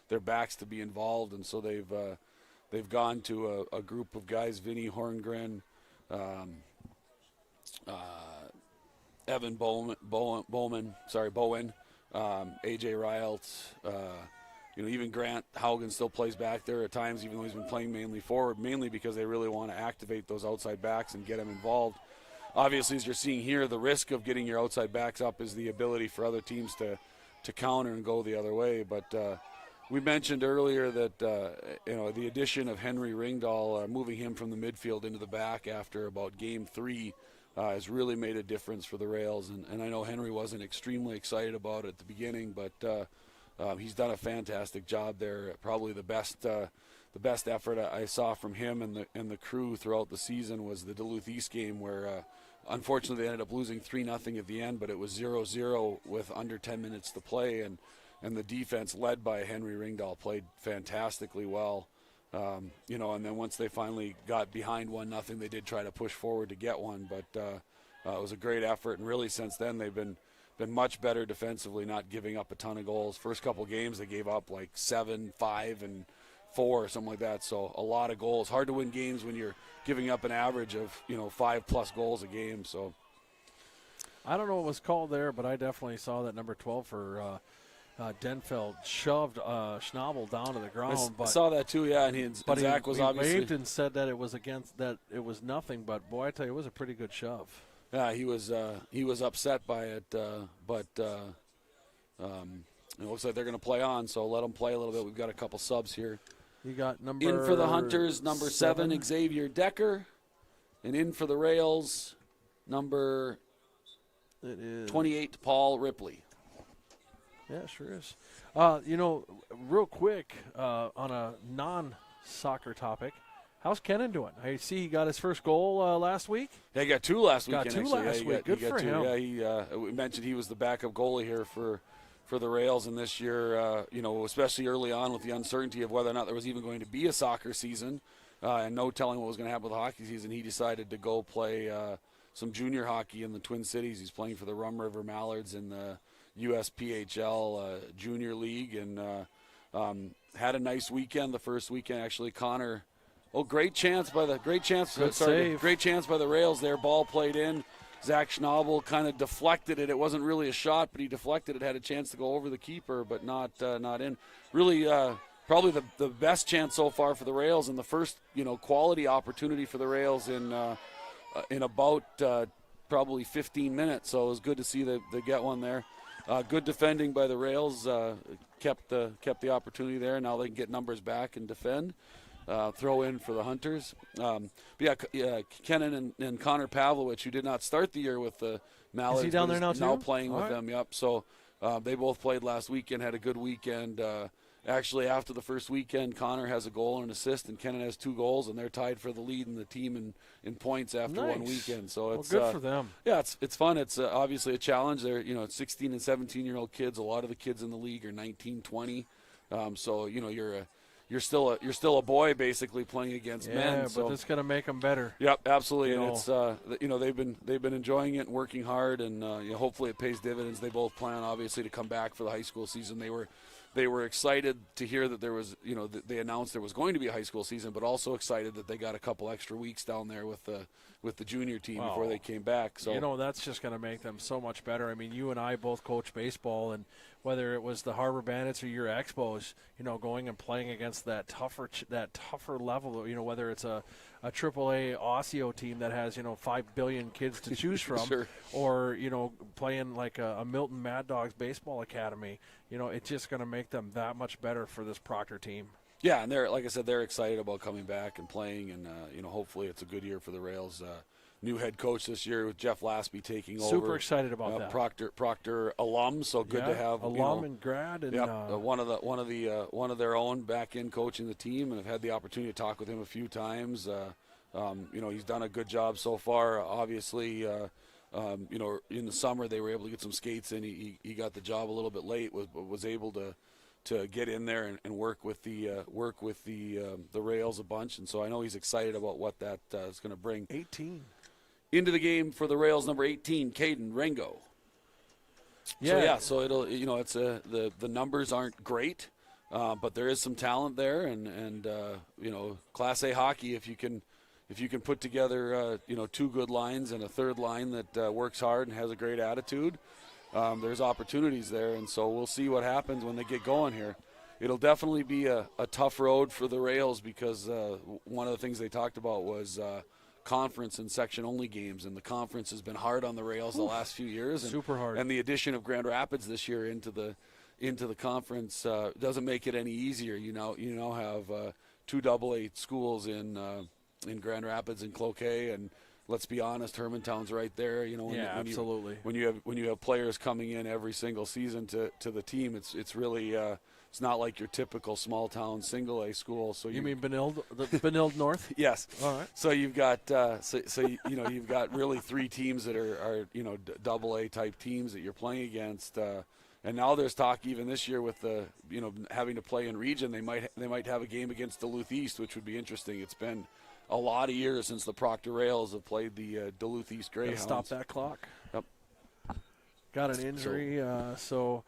their backs to be involved. And so they've gone to a group of guys: Vinny Horngren, Evan Bowen, A.J. Riles, even Grant Haugen still plays back there at times, even though he's been playing mainly forward, mainly because they really want to activate those outside backs and get them involved. Obviously, as you're seeing here, the risk of getting your outside backs up is the ability for other teams to counter and go the other way. But we mentioned earlier that the addition of Henry Ringdahl, moving him from the midfield into the back after about Game 3, has really made a difference for the Rails, and I know Henry wasn't extremely excited about it at the beginning, but he's done a fantastic job there. Probably the best effort I saw from him and the crew throughout the season was the Duluth East game, where unfortunately they ended up losing 3-0 at the end, but it was 0-0 with under 10 minutes to play, and the defense led by Henry Ringdahl played fantastically well. And then once they finally got behind 1-0, they did try to push forward to get one, but it was a great effort. And really, since then, they've been much better defensively, not giving up a ton of goals. First couple games, they gave up like 7, 5, and 4 or something like that. So a lot of goals. Hard to win games when you're giving up an average of 5+ goals a game. So I don't know what was called there, but I definitely saw that number 12 for Denfeld shoved Schnabel down to the ground. I saw that too, yeah. And Zach was obviously waved and said that it was nothing. But boy, I tell you, it was a pretty good shove. Yeah, he was upset by it, but it looks like they're going to play on. So let them play a little bit. We've got a couple subs here. You got number in for the Hunters, number 7 Xavier Decker, and in for the Rails, number 28 Paul Ripley. Yeah, sure is. Real quick, on a non-soccer topic, How's Kennan doing? I see he got his first goal last week. Yeah, he got 2 last Got weekend. 2 actually. last week. Good for him. Yeah, we mentioned he was the backup goalie here for the Rails, and this year, especially early on with the uncertainty of whether or not there was even going to be a soccer season, and no telling what was going to happen with the hockey season, he decided to go play some junior hockey in the Twin Cities. He's playing for the Rum River Mallards in the US PHL Junior League, and had a nice weekend. The first weekend, actually, Connor. Oh, great chance by the Rails there. Ball played in. Zach Schnabel kind of deflected it. It wasn't really a shot, but he deflected it. Had a chance to go over the keeper, but not in. Really, probably the best chance so far for the Rails, and the first quality opportunity for the Rails in about probably 15 minutes. So it was good to see they get one there. Good defending by the Rails. Kept the opportunity there. Now they can get numbers back and defend. Throw in for the Hunters. Kennan and Connor Pavlovich, who did not start the year with the Mallards, is he down there now too? Playing with them. Yep. So they both played last weekend, had a good weekend. Actually, after the first weekend, Connor has a goal and an assist, and Kennan has 2 goals, and they're tied for the lead in the team in points after one weekend. So it's good for them. Yeah, it's fun. It's obviously a challenge. They're 16 and 17-year-old kids. A lot of the kids in the league are 19, 20. So you're still a boy basically playing against men. Yeah, but it's going to make them better. Yep, absolutely. And it's they've been enjoying it and working hard, and hopefully it pays dividends. They both plan obviously to come back for the high school season. They were excited to hear that there was, they announced there was going to be a high school season, but also excited that they got a couple extra weeks down there with the junior team before they came back. So that's just going to make them so much better. I mean, you and I both coach baseball, and whether it was the Harbor Bandits or your Expos, going and playing against that tougher level, whether it's a AAA Osseo team that has 5 billion kids to choose from, sure. or playing like a Milton Mad Dogs baseball academy, it's just going to make them that much better for this Proctor team. Yeah, and like I said, they're excited about coming back and playing, and hopefully it's a good year for the Rails. New head coach this year with Jeff Lasby taking over. Super excited about that. Proctor alum, so good to have alum and grad, and one of their own back in coaching the team, and I've had the opportunity to talk with him a few times. He's done a good job so far. Obviously, in the summer they were able to get some skates in. He got the job a little bit late, was able to get in there and work with the Rails a bunch, and so I know he's excited about what that is going to bring. 18 into the game for the Rails, number 18, Caden Rengo. Yeah. So it'll it's the numbers aren't great, but there is some talent there, and Class A hockey, if you can put together 2 good lines and a third line that works hard and has a great attitude. There's opportunities there, and so we'll see what happens when they get going here. It'll definitely be a tough road for the Rails because one of the things they talked about was conference and section-only games, and the conference has been hard on the Rails the last few years. Super hard. And the addition of Grand Rapids this year into the conference doesn't make it any easier. You now have 2 AA schools in Grand Rapids and Cloquet, and let's be honest, Hermantown's right there. Absolutely. When you have players coming in every single season to the team, it's really it's not like your typical small town single A school. So you mean Benilde North? Yes. All right. So you've got you've got really 3 teams that are double A type teams that you're playing against. And now there's talk even this year with the having to play in region. They might have a game against Duluth East, which would be interesting. It's been a lot of years since the Proctor Rails have played the Duluth East Greyhounds. Stop that clock. Yep. Got an injury, so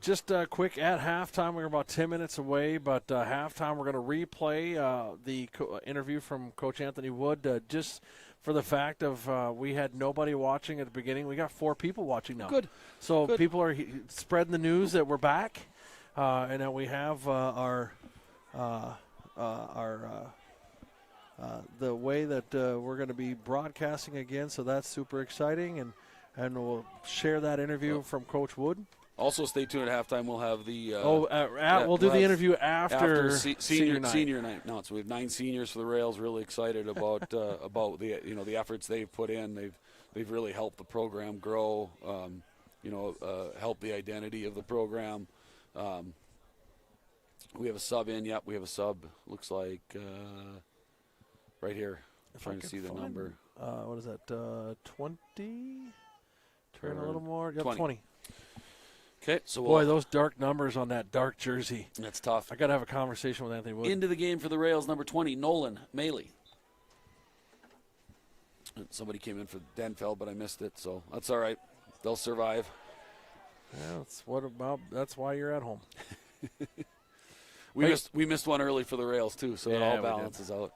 just quick at halftime. We're about 10 minutes away, but halftime we're going to replay the interview from Coach Anthony Wood just for the fact of we had nobody watching at the beginning. We got 4 people watching now. Good. So people are spreading the news that we're back and that we have the way that we're going to be broadcasting again, so that's super exciting, and we'll share that interview from Coach Wood. Also, stay tuned at halftime. We'll have the we'll do the interview after senior night. No, so we have 9 seniors for the Rails. Really excited about the efforts they've put in. They've really helped the program grow. Help the identity of the program. We have a sub in. Yep, we have a sub. Looks like. right here. If Trying I to could see the find- number. What is that? 20. Turn a little more. Yep, 20. 20. Okay, so Boy, those dark numbers on that dark jersey. that's tough. I got to have a conversation with Anthony Wood. Into the game for the Rails, number 20, Nolan Maley. Somebody came in for Denfeld, but I missed it, so that's all right. They'll survive. Yeah, that's why you're at home. We missed one early for the Rails too, so it Yeah, all we balances out.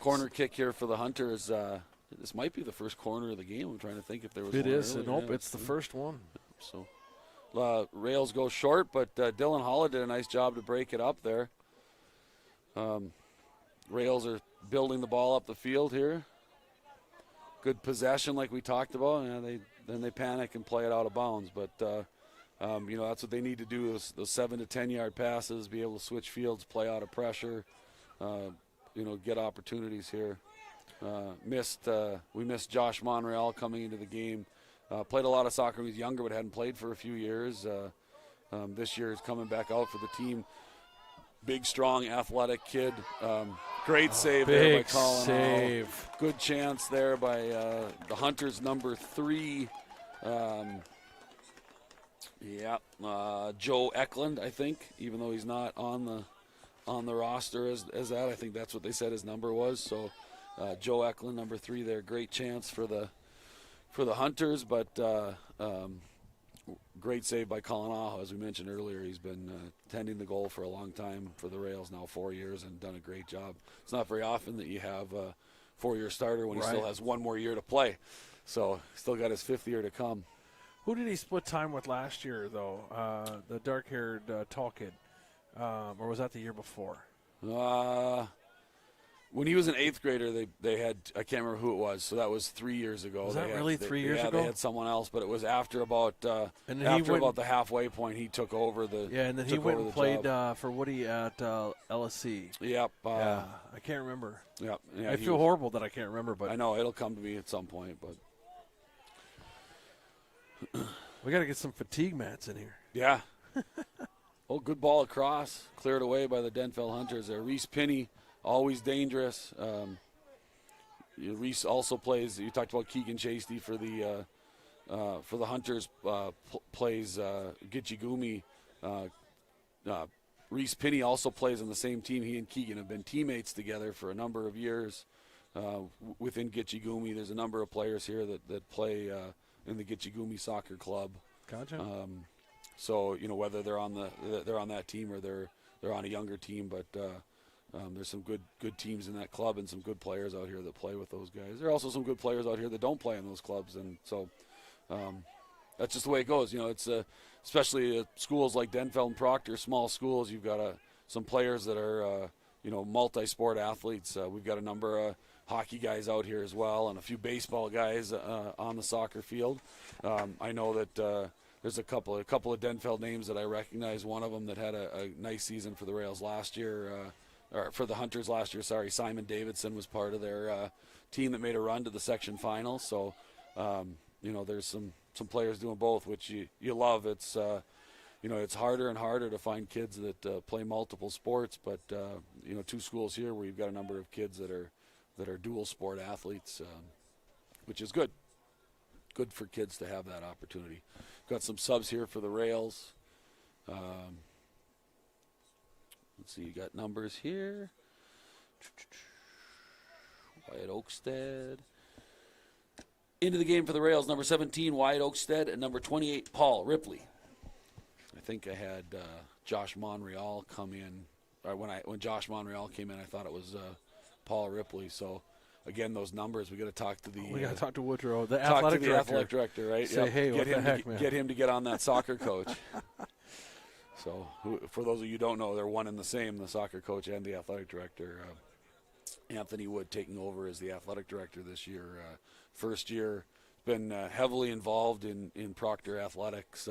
Corner kick here for the Hunters. This might be the first corner of the game. I'm trying to think if there was. It one is. earlier. Nope, Yeah, it's the first one. So Rails go short, but Dylan Holla did a nice job to break it up there. Rails are building the ball up the field here. Good possession, like we talked about. Yeah, they panic and play it out of bounds, but that's what they need to do. Those 7 to 10 yard passes, be able to switch fields, play out of pressure. Get opportunities here. We missed Josh Monreal coming into the game. Played a lot of soccer when he was younger, but hadn't played for a few years. This year is coming back out for the team. Big, strong, athletic kid. Great save there by Colin. Save. Good chance there by the Hunters, number 3. Joe Eklund, I think, even though he's not on the roster as that. I think that's what they said his number was. So Joe Eklund, number 3 there. Great chance for the Hunters, but great save by Colin Aho. As we mentioned earlier, he's been tending the goal for a long time for the Rails, now 4 years, and done a great job. It's not very often that you have a 4-year starter when he still has one more year to play. So still got his 5th year to come. Who did he split time with last year, though? The dark-haired tall kid. Or was that the year before? When he was an 8th grader, they had, I can't remember who it was, so that was 3 years ago. Was that really 3 years ago? Yeah, they had someone else, but it was after about about the halfway point, he took over the Yeah, and then he went and played for Woody at LSC. Yep. I can't remember. Yep. Yeah, I feel horrible that I can't remember, but I know it'll come to me at some point, but we got to get some fatigue mats in here. yeah. Oh, good ball across, cleared away by the Denfeld Hunters there. Reese Pinney, always dangerous. Reese also plays. You talked about Keegan Chasty for the Hunters. Plays Gitchigumi. Reese Pinney also plays on the same team. He and Keegan have been teammates together for a number of years. Within Gitchigumi, there's a number of players here that play in the Gitchigumi Soccer Club. Gotcha. So whether they're on that team or they're on a younger team, but there's some good teams in that club and some good players out here that play with those guys. There are also some good players out here that don't play in those clubs, and so that's just the way it goes. It's especially at schools like Denfeld and Proctor, small schools. You've got some players that are multi-sport athletes. We've got a number of hockey guys out here as well, and a few baseball guys on the soccer field. I know that there's a couple of Denfeld names that I recognize. One of them that had a nice season for the Rails last year, or for the Hunters last year. Sorry, Simon Davidson was part of their team that made a run to the section final. So, there's some players doing both, which you love. It's it's harder and harder to find kids that play multiple sports, but 2 schools here where you've got a number of kids that are dual sport athletes, which is good. Good for kids to have that opportunity. Got some subs here for the Rails. Let's see, you got numbers here. Wyatt Oakstead. Into the game for the Rails, number 17, Wyatt Oakstead, and number 28, Paul Ripley. I think I had Josh Monreal come in. When Josh Monreal came in, I thought it was Paul Ripley. So, again, those numbers, we got to talk to we got to talk to Woodrow, the talk athletic to the director. athletic director, right? Say, hey, what the heck, man? Get him to get on that soccer coach. So, for those of you who don't know, they're one and the same, the soccer coach and the athletic director. Anthony Wood taking over as the athletic director this year. First year, been heavily involved in Proctor athletics,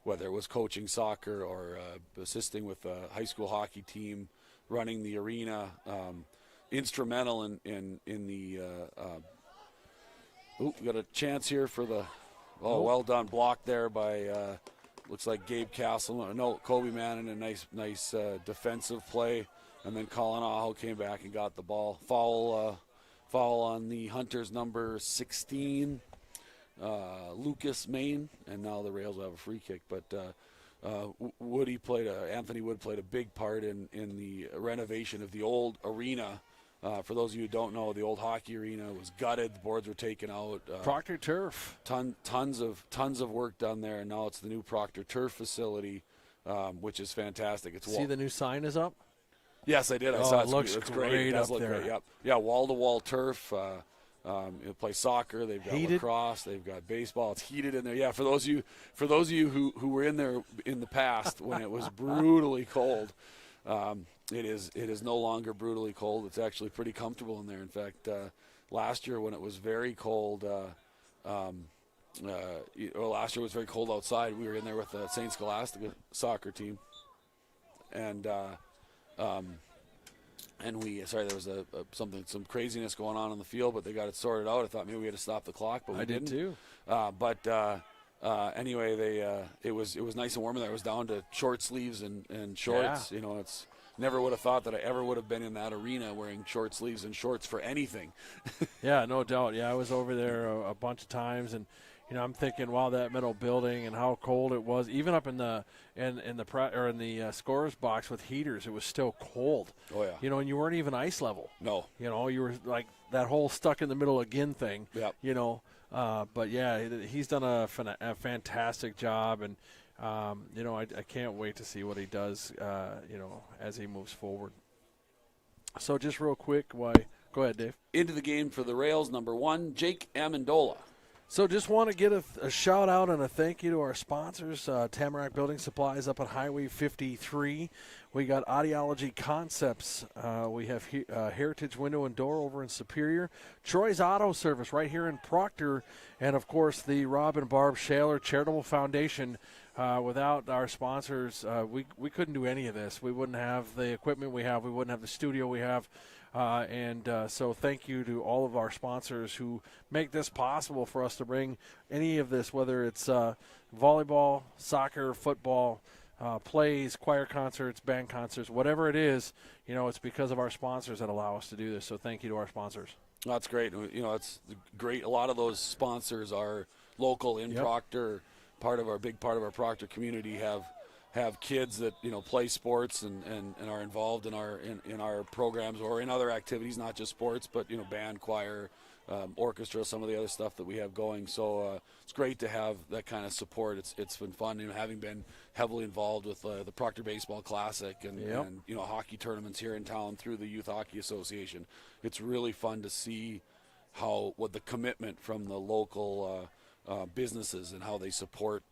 whether it was coaching soccer or assisting with a high school hockey team, running the arena. Instrumental in the we got a chance here for the well done block there by looks like Gabe Castle. No, Kobe Mannon, a nice defensive play and then Colin Aho came back and got the ball. Foul on the Hunters number 16, Lucas Main, and now the Rails will have a free kick. But Anthony Wood played a big part in the renovation of the old arena. For those of you who don't know, the old hockey arena was gutted. The boards were taken out. Proctor Turf. Tons of work done there, and now it's the new Proctor Turf facility, which is fantastic. See the new sign is up? Yes, I did. I saw it. Looks great. It does look great. Yep. Yeah, wall-to-wall turf. You'll play soccer. They've got lacrosse. They've got baseball. It's heated in there. Yeah, for those of you who were in there in the past when it was brutally cold, it is no longer brutally cold. It's actually pretty comfortable in there. In fact, last year when it was very cold, last year was very cold outside. We were in there with the St. Scholastica soccer team, and there was some craziness going on the field, but they got it sorted out. I thought maybe we had to stop the clock, but we didn't. Did too. Anyway, it was nice and warm in there. I was down to short sleeves and shorts. Yeah. It's never would have thought that I ever would have been in that arena wearing short sleeves and shorts for anything. Yeah, no doubt. Yeah, I was over there a bunch of times, and I'm thinking, wow, that metal building and how cold it was. Even up in the scorer's box with heaters, it was still cold. Oh yeah. And you weren't even ice level. No. You were like that whole stuck in the middle again thing. Yep. But yeah, he's done a fantastic job, and I can't wait to see what he does. As he moves forward. So just real quick, go ahead, Dave. Into the game for the Rails, number 1, Jake Amendola. So just want to get a shout out and a thank you to our sponsors, Tamarack Building Supplies up at Highway 53. We got Audiology Concepts. We have Heritage Window and Door over in Superior. Troy's Auto Service right here in Proctor. And, of course, the Rob and Barb Shaler Charitable Foundation. Without our sponsors, we couldn't do any of this. We wouldn't have the equipment we have. We wouldn't have the studio we have. So thank you to all of our sponsors who make this possible for us to bring any of this, whether it's volleyball, soccer, football, plays, choir concerts, band concerts, whatever it is, it's because of our sponsors that allow us to do this. So thank you to our sponsors. That's great. It's great. A lot of those sponsors are local in Proctor. Big part of our Proctor community have kids that play sports and are involved in our programs or in other activities, not just sports, but band, choir, orchestra, some of the other stuff that we have going. So it's great to have that kind of support. It's been fun, having been heavily involved with the Proctor Baseball Classic and hockey tournaments here in town through the Youth Hockey Association. It's really fun to see what the commitment from the local businesses and how they support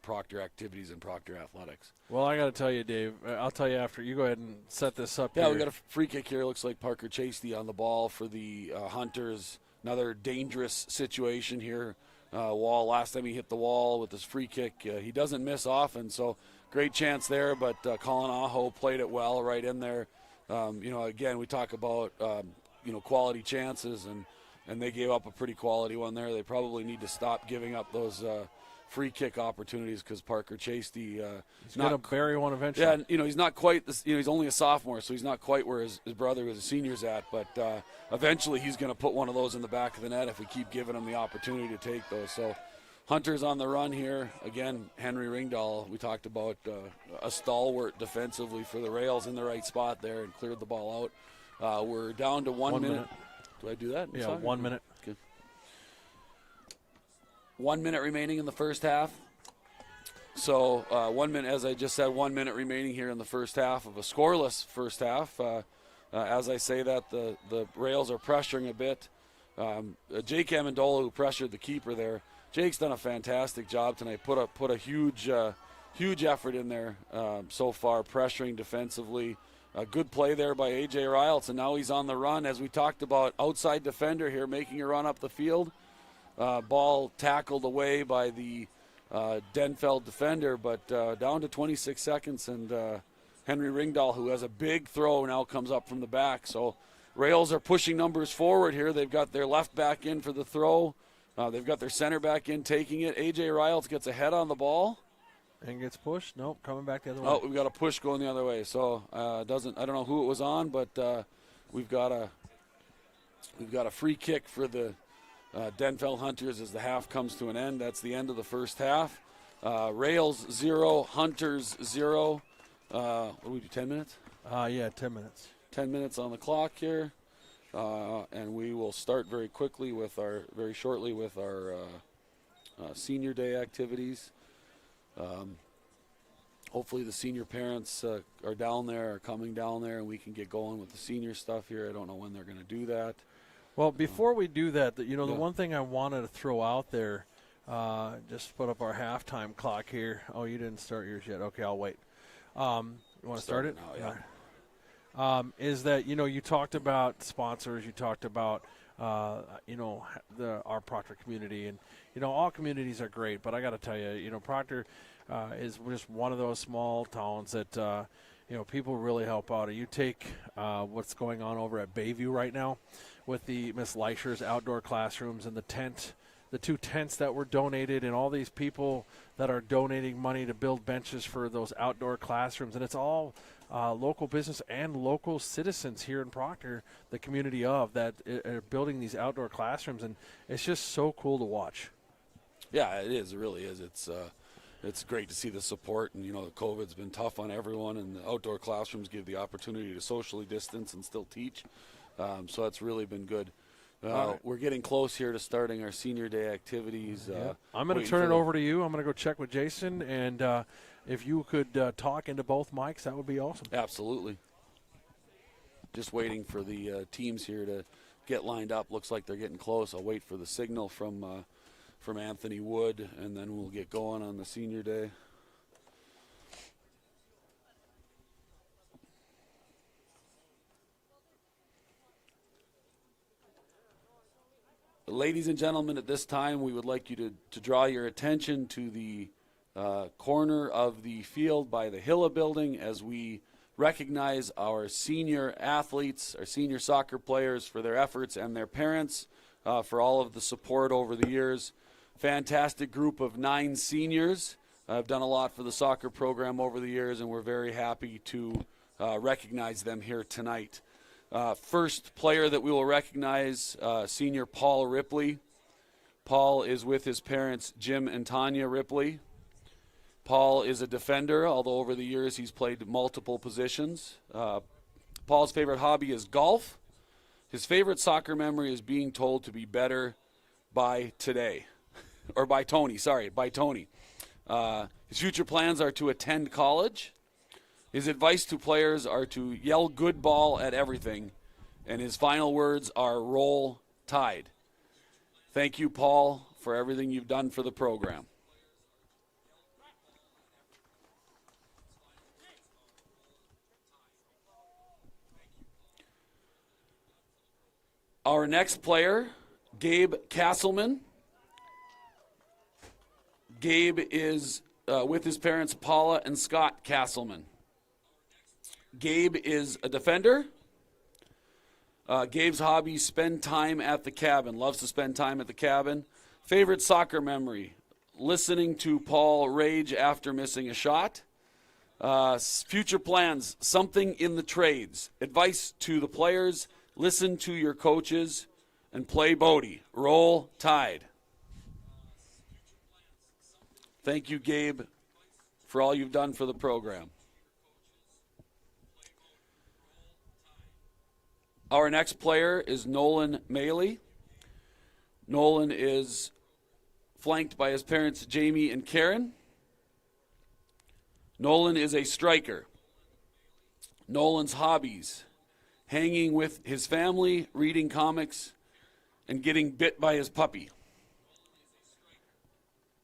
Proctor activities and Proctor athletics. Well, I got to tell you, Dave. I'll tell you after. You go ahead and set this up. Yeah, we got a free kick here. Looks like Parker Chasty on the ball for the Hunters. Another dangerous situation here. Wall. Last time he hit the wall with his free kick, he doesn't miss often. So great chance there. But Colin Aho played it well right in there. Again, we talk about quality chances and they gave up a pretty quality one there. They probably need to stop giving up those free kick opportunities because Parker Chasty he's going to bury one eventually. Yeah, and, he's not quite this, he's only a sophomore, so he's not quite where his brother was a senior's at, but eventually he's going to put one of those in the back of the net if we keep giving him the opportunity to take those. So Hunter's on the run here. Again, Henry Ringdahl, we talked about a stalwart defensively for the Rails in the right spot there and cleared the ball out. We're down to 1 minute. Do I do that? Yeah, 1 minute. Good. 1 minute remaining in the first half. So 1 minute, as I just said, 1 minute remaining here in the first half of a scoreless first half. As I say that, the Rails are pressuring a bit. Jake Amendola, who pressured the keeper there, Jake's done a fantastic job tonight. Put a huge effort in there so far, pressuring defensively. A good play there by A.J. Riles, and now he's on the run. As we talked about, outside defender here making a run up the field. Ball tackled away by the Denfeld defender, but down to 26 seconds, and Henry Ringdahl, who has a big throw, now comes up from the back. So Rails are pushing numbers forward here. They've got their left back in for the throw. They've got their center back in taking it. A.J. Riles gets a head on the ball. And gets pushed. Nope, coming back the other way. Oh, we've got a push going the other way. So I don't know who it was on, but we've got a free kick for the Denfeld Hunters as the half comes to an end. That's the end of the first half. Rails 0, Hunters 0. What do we do, 10 minutes? Yeah, 10 minutes. 10 minutes on the clock here. And we will start very shortly with our senior day activities. Hopefully the senior parents are coming down there, and we can get going with the senior stuff here. I don't know when they're going to do that. Well, before we do that, the one thing I wanted to throw out there, just put up our halftime clock here. Oh, you didn't start yours yet. Okay, I'll wait. You want to start it? Now, yeah. Is that, you talked about sponsors, you talked about, our Proctor community, and, all communities are great, but I got to tell you, Proctor is just one of those small towns that, people really help out. You take what's going on over at Bayview right now with the Miss Leischer's outdoor classrooms and the 2 tents that were donated, and all these people that are donating money to build benches for those outdoor classrooms. And it's all local business and local citizens here in Proctor, the community of, that are building these outdoor classrooms. And it's just so cool to watch. Yeah, it is. It really is. It's great to see the support. And, COVID's been tough on everyone, and the outdoor classrooms give the opportunity to socially distance and still teach. So that's really been good. Right. We're getting close here to starting our senior day activities. I'm going to turn it over to you. I'm going to go check with Jason, and if you could talk into both mics, that would be awesome. Absolutely. Just waiting for the teams here to get lined up. Looks like they're getting close. I'll wait for the signal from Anthony Wood, and then we'll get going on the senior day. Ladies and gentlemen, at this time, we would like you to draw your attention to the corner of the field by the Hilla building as we recognize our senior athletes, our senior soccer players, for their efforts, and their parents for all of the support over the years. Fantastic group of 9 seniors. I've done a lot for the soccer program over the years, and we're very happy to recognize them here tonight. First player that we will recognize, senior Paul Ripley. Paul is with his parents, Jim and Tanya Ripley. Paul is a defender, although over the years he's played multiple positions. Paul's favorite hobby is golf. His favorite soccer memory is being told to be better by today. Or by Tony, sorry, by Tony. His future plans are to attend college. His advice to players are to yell good ball at everything, and his final words are roll tide. Thank you, Paul, for everything you've done for the program. Our next player, Gabe Castleman. Gabe is with his parents, Paula and Scott Castleman. Gabe is a defender. Gabe's hobbies: spend time at the cabin. Loves to spend time at the cabin. Favorite soccer memory: listening to Paul rage after missing a shot. Future plans: something in the trades. Advice to the players: listen to your coaches and play Bodie. Roll Tide. Thank you, Gabe, for all you've done for the program. Our next player is Nolan Maley. Nolan is flanked by his parents, Jamie and Karen. Nolan is a striker. Nolan's hobbies: hanging with his family, reading comics, and getting bit by his puppy.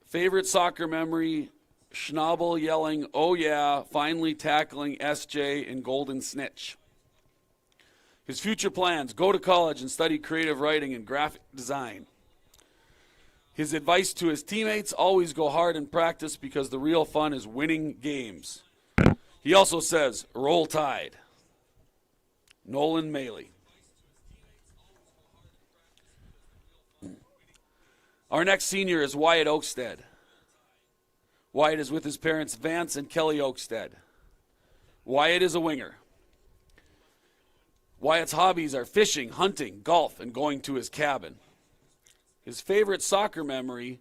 Favorite soccer memory: Schnabel yelling, "Oh yeah," finally tackling SJ in Golden Snitch. His future plans: go to college and study creative writing and graphic design. His advice to his teammates: always go hard in practice because the real fun is winning games. He also says, roll Tide. Nolan Maley. Our next senior is Wyatt Oakstead. Wyatt is with his parents Vance and Kelly Oakstead. Wyatt is a winger. Wyatt's hobbies are fishing, hunting, golf, and going to his cabin. His favorite soccer memory,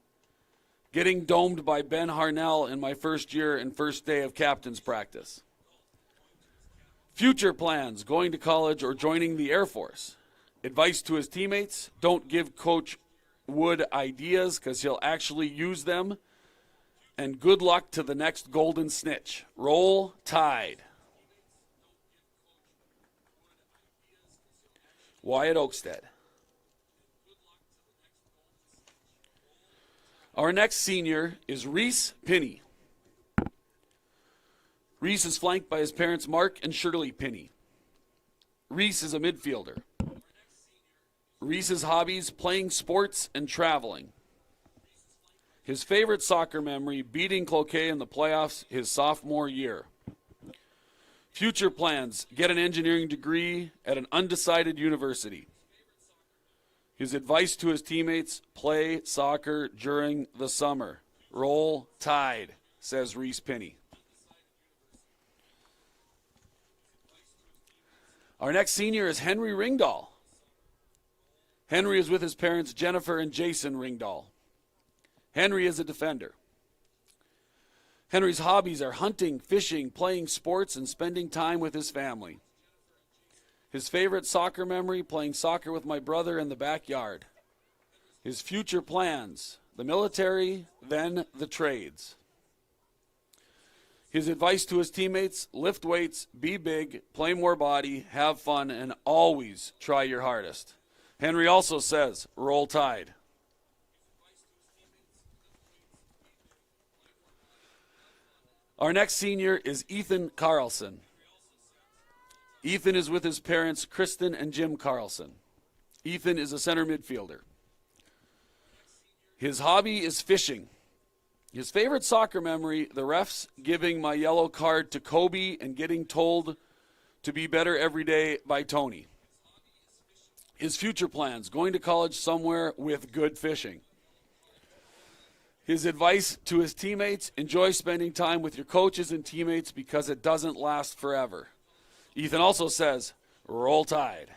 getting domed by Ben Harnell in my first year and first day of captain's practice. Future plans, going to college or joining the Air Force. Advice to his teammates, don't give Coach Wood ideas because he'll actually use them. And good luck to the next golden snitch. Roll Tide. Wyatt Oakstead. Our next senior is Reese Pinney. Reese is flanked by his parents Mark and Shirley Pinney. Reese is a midfielder. Reese's hobbies, playing sports and traveling. His favorite soccer memory, beating Cloquet in the playoffs his sophomore year. Future plans, get an engineering degree at an undecided university. His advice to his teammates, play soccer during the summer. Roll Tide, says Reese Pinney. Our next senior is Henry Ringdahl. Henry is with his parents Jennifer and Jason Ringdahl. Henry is a defender. Henry's hobbies are hunting, fishing, playing sports, and spending time with his family. His favorite soccer memory, playing soccer with my brother in the backyard. His future plans, the military, then the trades. His advice to his teammates, lift weights, be big, play more body, have fun, and always try your hardest. Henry also says, roll Tide. Our next senior is Ethan Carlson. Ethan is with his parents, Kristen and Jim Carlson. Ethan is a center midfielder. His hobby is fishing. His favorite soccer memory, the refs giving my yellow card to Kobe and getting told to be better every day by Tony. His future plans, going to college somewhere with good fishing. His advice to his teammates, enjoy spending time with your coaches and teammates because it doesn't last forever. Ethan also says, roll Tide.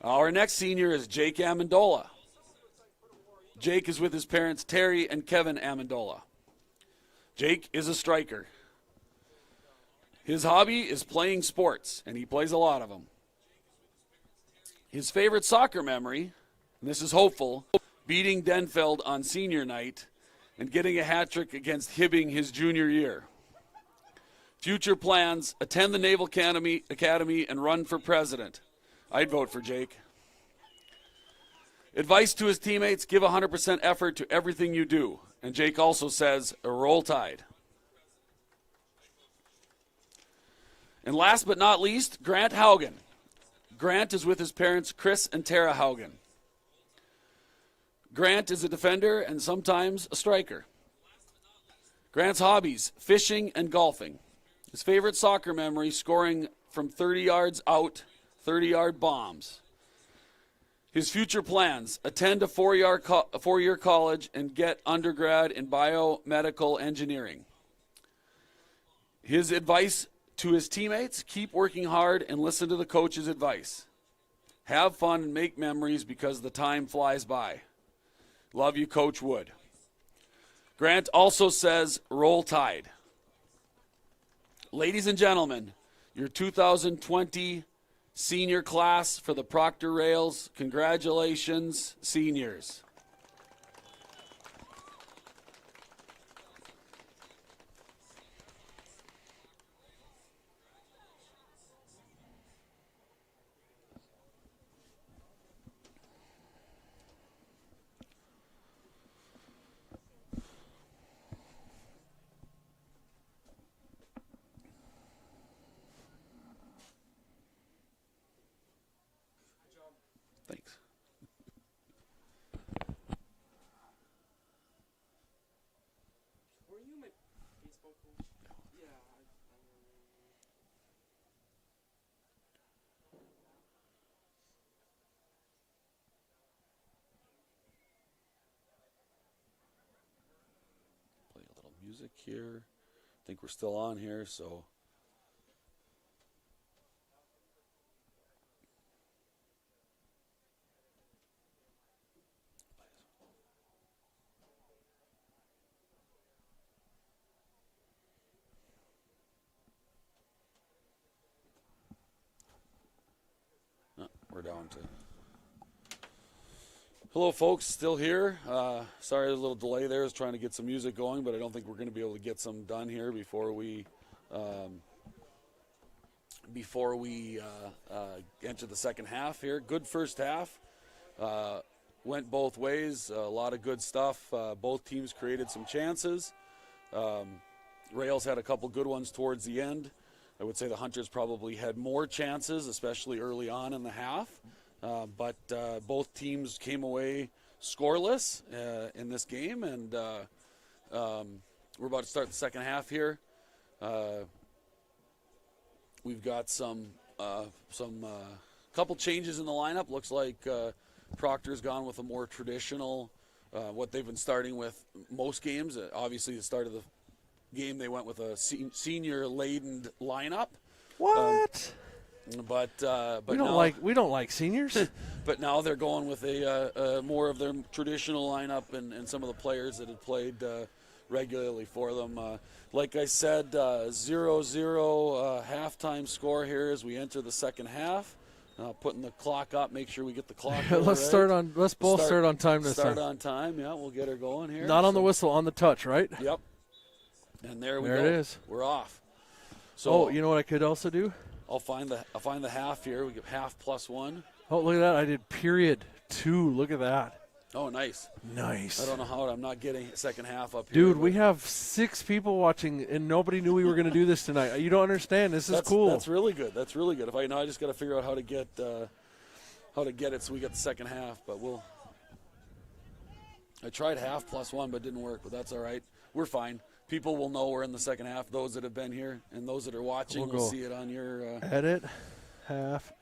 Our next senior is Jake Amendola. Jake is with his parents Terry and Kevin Amendola. Jake is a striker. His hobby is playing sports, and he plays a lot of them. His favorite soccer memory, and this is hopeful, beating Denfeld on senior night and getting a hat trick against Hibbing his junior year. Future plans, attend the Naval Academy and run for president. I'd vote for Jake. Advice to his teammates, give 100% effort to everything you do. And Jake also says, roll Tide. And last but not least, Grant Haugen. Grant is with his parents, Chris and Tara Haugen. Grant is a defender and sometimes a striker. Grant's hobbies, fishing and golfing. His favorite soccer memory, scoring from 30 yards out, 30-yard bombs. His future plans, attend a four-year college and get undergrad in biomedical engineering. His advice to his teammates, keep working hard and listen to the coach's advice. Have fun and make memories because the time flies by. Love you, Coach Wood. Grant also says, roll Tide. Ladies and gentlemen, your 2020 senior class for the Proctor Rails. Congratulations, seniors. Thanks. Were you my baseball coach? Yeah. music here. I think we're still on here, so. We're down to. Hello, folks. Still here. Sorry, there's a little delay there. I was trying to get some music going, but I don't think we're going to be able to get some done here before we enter the second half here. Good first half. Went both ways. A lot of good stuff. Both teams created some chances. Rails had a couple good ones towards the end. I would say the Hunters probably had more chances, especially early on in the half. But both teams came away scoreless in this game, and we're about to start the second half here. We've got some couple changes in the lineup. Looks like Proctor's gone with a more traditional, what they've been starting with most games. Obviously, the start of the game, they went with a senior-laden lineup. What? But we don't like seniors. But now they're going with a more of their traditional lineup and some of the players that had played regularly for them. Like I said, 0-0 halftime score here as we enter the second half. Putting the clock up, make sure we get the clock. Let's both start on time this time. Start on time, yeah. We'll get her going here. Not on the whistle, on the touch, right? Yep. And there we go. There it is. We're off. So you know what I could also do? I'll find the half here. We get half plus one. Oh, look at that! I did period 2. Look at that. Oh, nice. Nice. I don't know how I'm not getting second half up here. Dude, we have 6 people watching, and nobody knew we were going to do this tonight. You don't understand. This is cool. That's really good. That's really good. If I know, I just got to figure out how to get it so we get the second half. But I tried half plus one, but it didn't work. But that's all right. We're fine. People will know we're in the second half. Those that have been here and those that are watching will see it on your edit half.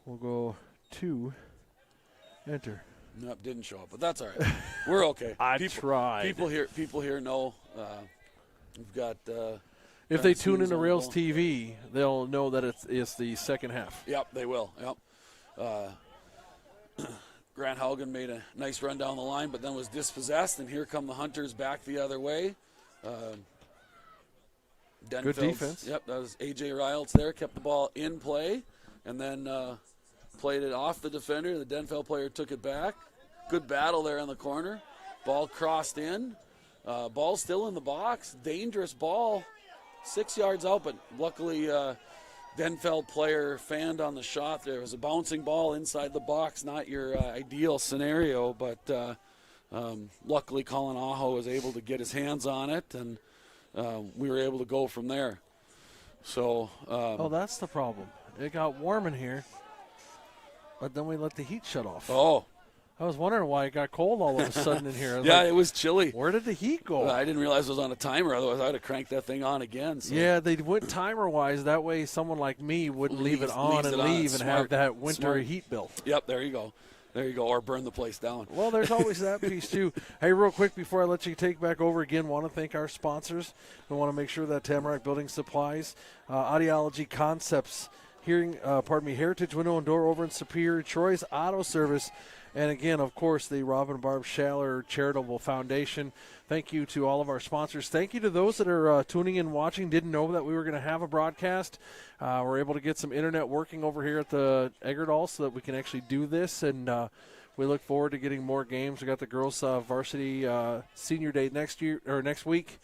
We'll go 2. Enter. Nope, didn't show up, but that's all right. We're okay. tried. People here know. We've got. If they tune into RailsTv, they'll know that it's the second half. Yep, they will. Yep. Grant Haugen made a nice run down the line, but then was dispossessed, and here come the Hunters back the other way. Good defense. Yep, that was A.J. Riles there, kept the ball in play, and then played it off the defender. The Denfeld player took it back. Good battle there in the corner. Ball crossed in. Ball still in the box. Dangerous ball. 6 yards out, but luckily Denfeld player fanned on the shot. There was a bouncing ball inside the box. Not your ideal scenario, but luckily Colin Aho was able to get his hands on it, and we were able to go from there. So. That's the problem. It got warm in here, but then we let the heat shut off. Oh. I was wondering why it got cold all of a sudden in here. Yeah, it was chilly. Where did the heat go? I didn't realize it was on a timer. Otherwise, I would have cranked that thing on again. So. Yeah, they went timer-wise. That way someone like me wouldn't leave it on and leave and have that winter heat bill. Yep, there you go. There you go, or burn the place down. Well, there's always that piece, too. Hey, real quick, before I let you take back over again, want to thank our sponsors. We want to make sure that Tamarack Building Supplies, Audiology Concepts, Heritage Window and Door over in Superior, Troy's Auto Service, and again, of course, the Robin Barb Schaller Charitable Foundation. Thank you to all of our sponsors. Thank you to those that are tuning in, watching. Didn't know that we were going to have a broadcast. We're able to get some internet working over here at the Eggerdahl so that we can actually do this, and we look forward to getting more games. We got the girls' varsity senior day next week,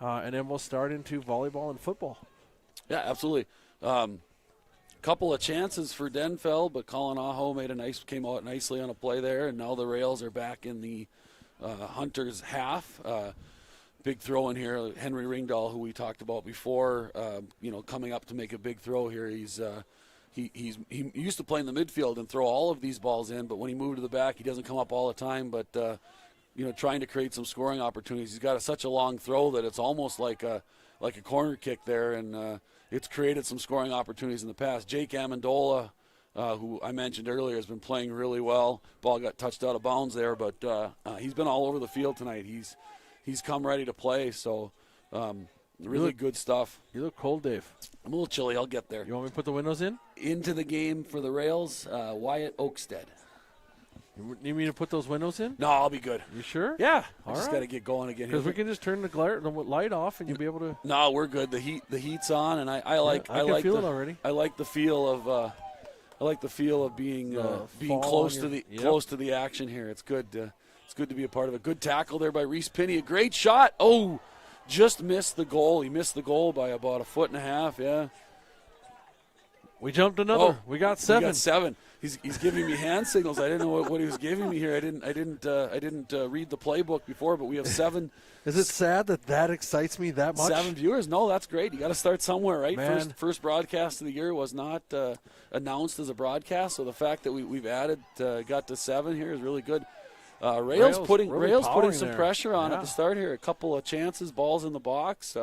and then we'll start into volleyball and football. Yeah, absolutely. Couple of chances for Denfeld, but Colin Aho came out nicely on a play there, and now the Rails are back in the Hunters half. Big throw in here, Henry Ringdahl, who we talked about before, coming up to make a big throw here. He used to play in the midfield and throw all of these balls in, but when he moved to the back, he doesn't come up all the time. But trying to create some scoring opportunities. He's got such a long throw that it's almost like a corner kick there, and it's created some scoring opportunities in the past. Jake Amendola, who I mentioned earlier, has been playing really well. Ball got touched out of bounds there, but he's been all over the field tonight. he's come ready to play. So really good stuff. You look cold, Dave. I'm a little chilly. I'll get there. You want me to put the windows in? Into the game for the Rails, Wyatt Oakstead. You need me to put those windows in? No, I'll be good. You sure? Yeah, All I just right. got to get going again. Because we can just turn the light off, and you'll be able to. No, we're good. The heat's on, and I like I can feel the, it already. I like the feel of being fall close on to the your- close to the action here. It's good. It's good to be a part of it. Good tackle there by Reese Pinney. A great shot. Oh, just missed the goal. He missed the goal by about 1.5 feet. Yeah. We jumped another. Oh, we got 7. We got 7. He's giving me hand signals. I didn't know what he was giving me here. I didn't read the playbook before, but we have 7. Is it sad that excites me that much? 7 viewers. No, that's great. You got to start somewhere, right? Man. First broadcast of the year was not announced as a broadcast, so the fact that we've added got to 7 here is really good. Rails putting some there. pressure on Yeah. at the start here. A couple of chances, balls in the box.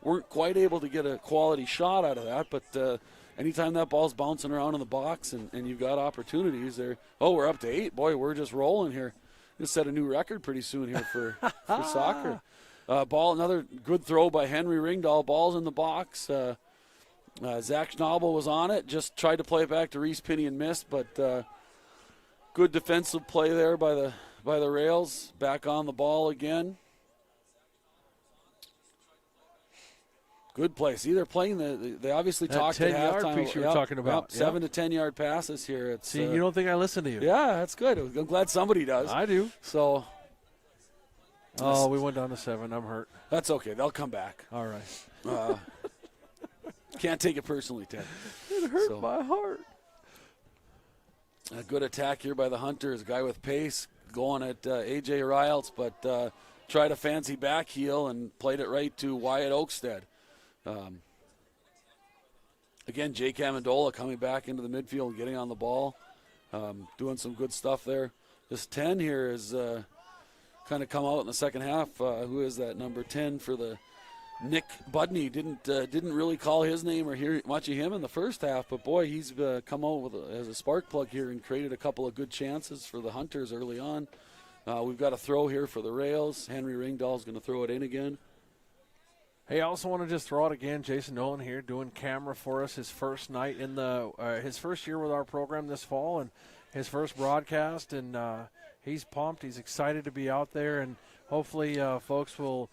Weren't quite able to get a quality shot out of that, but anytime that ball's bouncing around in the box and you've got opportunities there. Oh, we're up to 8. Boy, we're just rolling here. We'll set a new record pretty soon here for soccer. Another good throw by Henry Ringdahl. Ball's in the box. Zach Schnabel was on it. Just tried to play it back to Reese Pinney and missed, but good defensive play there by the Rails. Back on the ball again. Good play. See, they're playing they obviously That talked at 10-yard halftime. piece you were talking about. Yep, 7 to 10 yard passes here. It's, See, you don't think I listen to you? yeah, that's good. I'm glad somebody does. I do. So Oh, we went down to 7. I'm hurt. that's okay. They'll come back. All right. Can't take it personally, Ted. It hurt So- my heart. A good attack here by the Hunters. A guy with pace going at A.J. Riles, but tried a fancy back heel and played it right to Wyatt Oakstead. Again, Jake Amendola coming back into the midfield and getting on the ball, doing some good stuff there. This 10 here is kind of come out in the second half. Who is that, number 10 for the Nick Budney? Didn't really call his name or hear much of him in the first half, but boy, he's come out as a spark plug here and created a couple of good chances for the Hunters early on. We've got a throw here for the Rails. Henry Ringdahl's going to throw it in again. Hey, I also want to just throw out again, Jason Nolan here doing camera for us. His first night in his first year with our program this fall, and his first broadcast, and he's pumped. He's excited to be out there, and hopefully folks will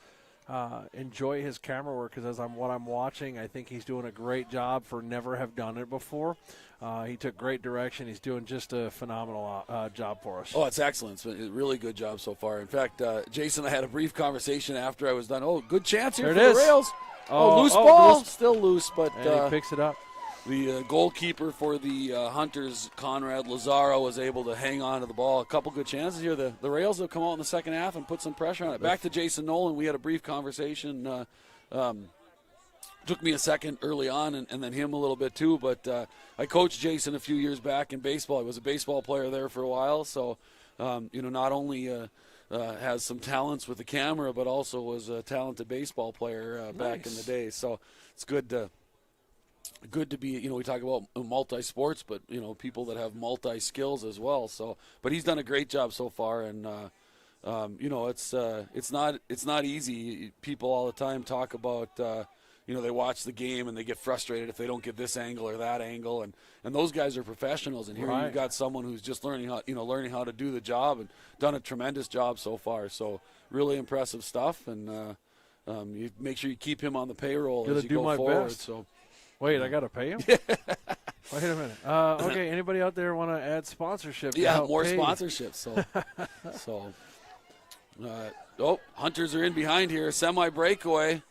enjoy his camera work, because what I'm watching, I think he's doing a great job for never have done it before. He took great direction. He's doing just a phenomenal job for us. Oh, it's excellent. It's been a really good job so far. In fact, Jason and I had a brief conversation after I was done. Oh, good chance here There it for the is. Rails. Loose ball. Loose. Still loose, but And he picks it up. the goalkeeper for the Hunters, Conrad Lazaro, was able to hang on to the ball. A couple good chances here. The Rails have come out in the second half and put some pressure on it. Back to Jason Nolan. We had a brief conversation. Took me a second early on, and then him a little bit too. But I coached Jason a few years back in baseball. I was a baseball player there for a while. So, not only has some talents with the camera, but also was a talented baseball player back in the day. So it's good to be, we talk about multi-sports, but, people that have multi-skills as well. So, but he's done a great job so far, and, it's not easy. People all the time talk about, they watch the game and they get frustrated if they don't get this angle or that angle, and those guys are professionals. And here Right. you've got someone who's just learning how to do the job and done a tremendous job so far. So really impressive stuff, and you make sure you keep him on the payroll Gonna as you do go my forward. best. So. Wait, I got to pay him? Wait a minute. Okay, anybody out there want to add sponsorship? to Yeah, help more pay? sponsorships. Hunters are in behind here. Semi breakaway.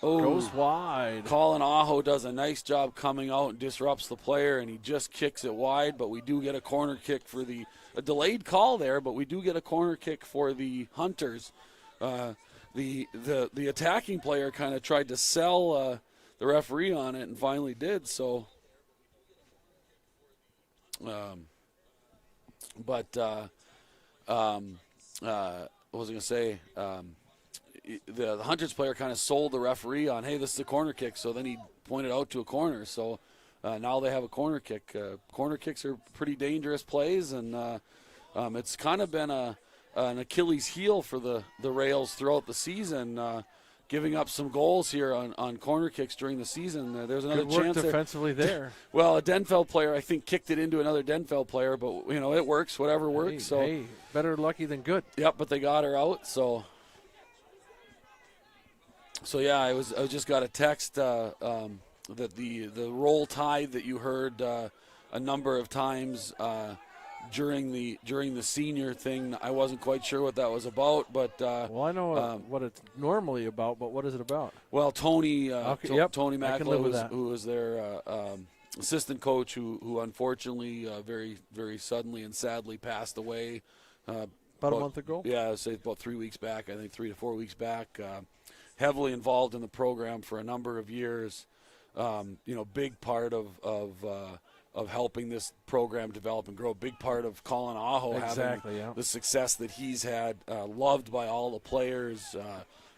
Oh, Goes wide. Colin Aho does a nice job coming out and disrupts the player, and he just kicks it wide. But we do get a corner kick for a delayed call there, but we do get a corner kick for the Hunters. The attacking player kind of tried to sell the referee on it and finally did. So, what was I going to say? The Hunters player kind of sold the referee on, hey, this is a corner kick. So then he pointed out to a corner. So now they have a corner kick. Corner kicks are pretty dangerous plays, and it's kind of been a an Achilles heel for the Rails throughout the season, giving up some goals here on corner kicks during the season. There's another Good work chance defensively there. Well, a Denfeld player, I think, kicked it into another Denfeld player, but, it works. Whatever works. Hey, better lucky than good. Yep, but they got her out, so yeah, I just got a text that the roll tide that you heard a number of times during the senior thing. I wasn't quite sure what that was about, but Well, I know what it's normally about, but what is it about? well, Tony I Tony can live with Macklow, that. who was their assistant coach, who unfortunately very, very suddenly and sadly passed away About a month ago? Yeah, I'd say about 3 weeks back, I think 3 to 4 weeks back. Heavily involved in the program for a number of years. Big part of helping this program develop and grow. Big part of Colin Aho Exactly, having yeah. the success that he's had. Loved by all the players.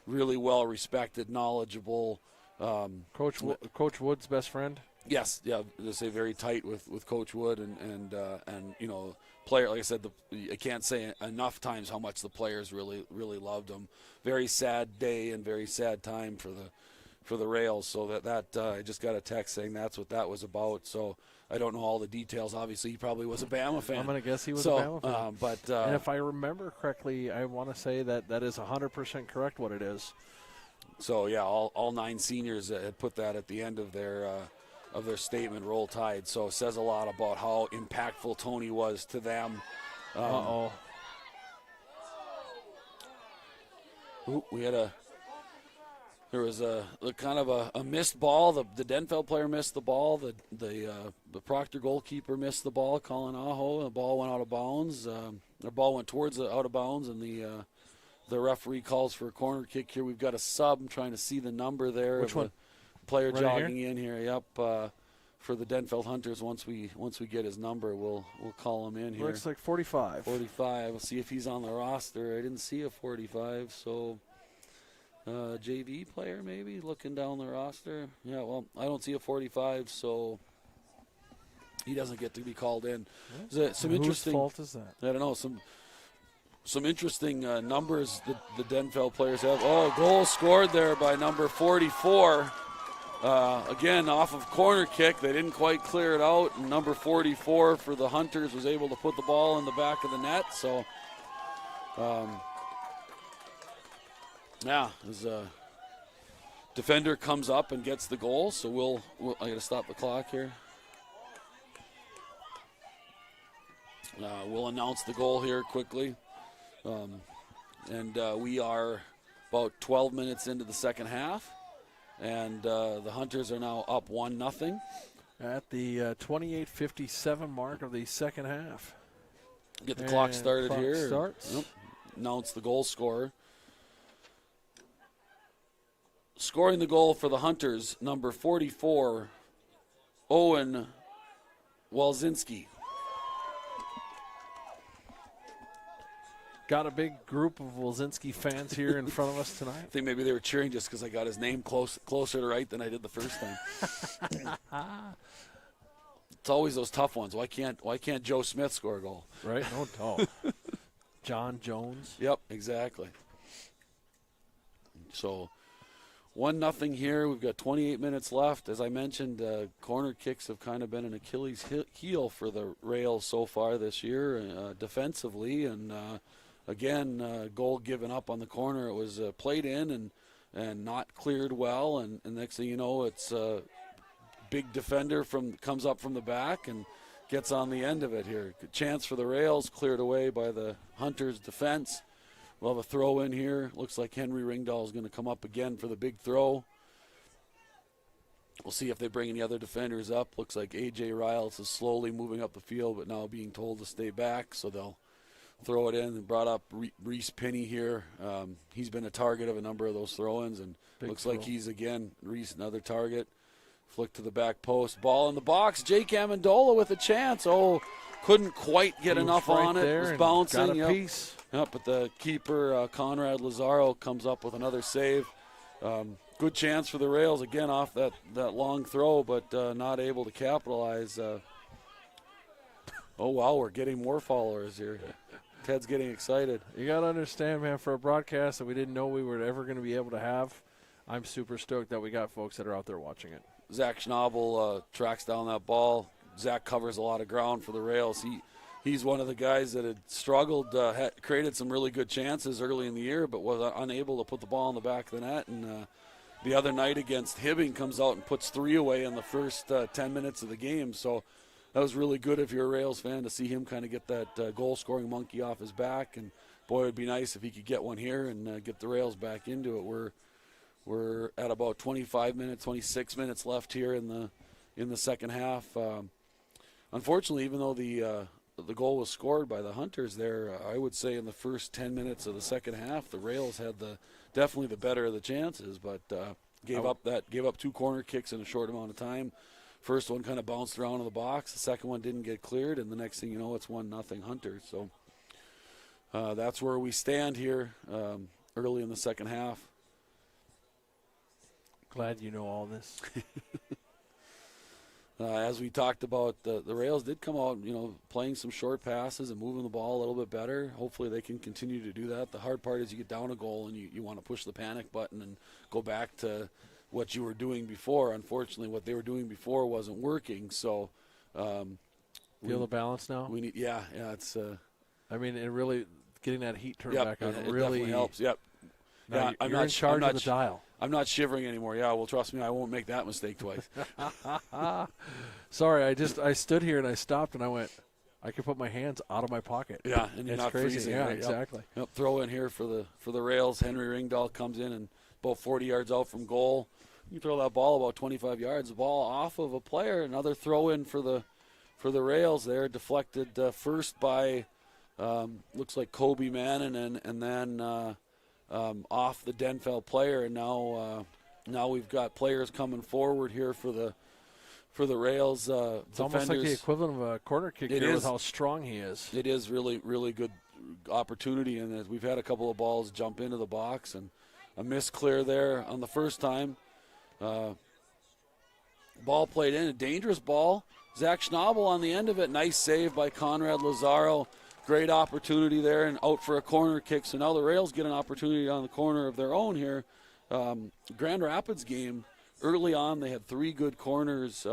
Really well respected, knowledgeable. Coach Wood's best friend? Yes, yeah, they say very tight with Coach Wood and player. Like I said, I can't say enough times how much the players really loved him. Very sad day and very sad time for the Rails. So that I just got a text saying that's what that was about. So I don't know all the details. Obviously, he probably was a Bama fan. I'm going to guess he was a Bama fan. But and if I remember correctly, I want to say that is 100% correct what it is. So yeah, all 9 seniors had put that at the end of their statement, Roll Tide. So it says a lot about how impactful Tony was to them. There was a kind of a missed ball. The Denfeld player missed the ball. The Proctor goalkeeper missed the ball. Colin Aho, the ball went out of bounds. The ball went towards out of bounds, and the referee calls for a corner kick here. We've got a sub. I'm trying to see the number there. Which one? Player Right jogging in here. Yep. For the Denfeld Hunters, once we get his number, we'll call him in here. Looks like 45. 45. We'll see if he's on the roster. I didn't see a 45, so JV player maybe looking down the roster. Yeah, well, I don't see a 45, so he doesn't get to be called in. Some Whose interesting. fault is that? I don't know. Some interesting numbers the Denfeld players have. Oh, goal scored there by number 44. Again, off of corner kick. They didn't quite clear it out. And number 44 for the Hunters was able to put the ball in the back of the net. So, his defender comes up and gets the goal. So I got to stop the clock here. We'll announce the goal here quickly. We are about 12 minutes into the second half. And the Hunters are now up 1-0. At the 28:57 mark of the second half. Get the clock started clock here. Starts. Yep. Announce the goal scorer. Scoring the goal for the Hunters, number 44, Owen Walzinski. Got a big group of Wilczynski fans here in front of us tonight. I think maybe they were cheering just because I got his name closer to right than I did the first time. It's always those tough ones. Why can't Joe Smith score a goal? Right? No. John Jones. Yep, exactly. So 1-0 here. We've got 28 minutes left. As I mentioned, corner kicks have kind of been an Achilles heel for the Rails so far this year defensively. And again, goal given up on the corner. It was played in and not cleared well. And next thing you know, it's a big defender comes up from the back and gets on the end of it here. Good chance for the Rails, cleared away by the Hunters' defense. We'll have a throw in here. Looks like Henry Ringdahl is going to come up again for the big throw. We'll see if they bring any other defenders up. Looks like A.J. Riles is slowly moving up the field, but now being told to stay back, so they'll throw it in. And brought up Reese Pinney here. He's been a target of a number of those throw-ins, and looks like he's, again, Reese, another target. Flick to the back post. Ball in the box. Jake Amendola with a chance. Oh, couldn't quite get enough on it. It was bouncing. Got a piece. Yep, but the keeper, Conrad Lazaro, comes up with another save. Good chance for the Rails, again, off that long throw, but not able to capitalize. Oh, wow, we're getting more followers here. Ted's getting excited. You got to understand, man, for a broadcast that we didn't know we were ever going to be able to have, I'm super stoked that we got folks that are out there watching it. Zach Schnabel tracks down that ball. Zach covers a lot of ground for the Rails. He's one of the guys that had struggled, created some really good chances early in the year, but was unable to put the ball in the back of the net. And the other night against Hibbing comes out and puts 3 away in the first 10 minutes of the game. So that was really good if you're a Rails fan to see him kind of get that goal-scoring monkey off his back. And, boy, it would be nice if he could get one here and get the Rails back into it. We're at about 26 minutes left here in the second half. Unfortunately, even though the goal was scored by the Hunters there, I would say in the first 10 minutes of the second half, the Rails had definitely the better of the chances, but gave up 2 corner kicks in a short amount of time. First one kind of bounced around in the box. The second one didn't get cleared, and the next thing you know, it's 1-0 Hunters. So that's where we stand here early in the second half. Glad you know all this. As we talked about, the Rails did come out, playing some short passes and moving the ball a little bit better. Hopefully they can continue to do that. The hard part is you get down a goal and you want to push the panic button and go back to what you were doing before. Unfortunately, what they were doing before wasn't working. So, feel the balance now? We need, yeah. It's. I mean, it really getting that heat turned Yep, back on it really definitely helps. Yep. Now Yeah, you're in charge of the dial. I'm not shivering anymore. Yeah, well, trust me, I won't make that mistake twice. Sorry, I stood here and I stopped and I went, I could put my hands out of my pocket. Yeah, and you're it's not crazy. freezing. Yeah, Right? exactly. Yep. Throw in here for the Rails. Henry Ringdahl comes in and about 40 yards out from goal. You throw that ball about 25 yards. The ball off of a player. Another throw in for the Rails there. Deflected first by looks like Kobe Mannon and then off the Denfeld player. And now we've got players coming forward here for the Rails. It's almost like the equivalent of a corner kick here with how strong he is. It is really, really good opportunity, and we've had a couple of balls jump into the box, and a miss clear there on the first time. Ball played in, a dangerous ball. Zach Schnabel on the end of it. Nice save by Conrad Lazaro. Great opportunity there, and out for a corner kick. So now the Rails get an opportunity on the corner of their own here. Grand Rapids game, early on they had 3 good corners.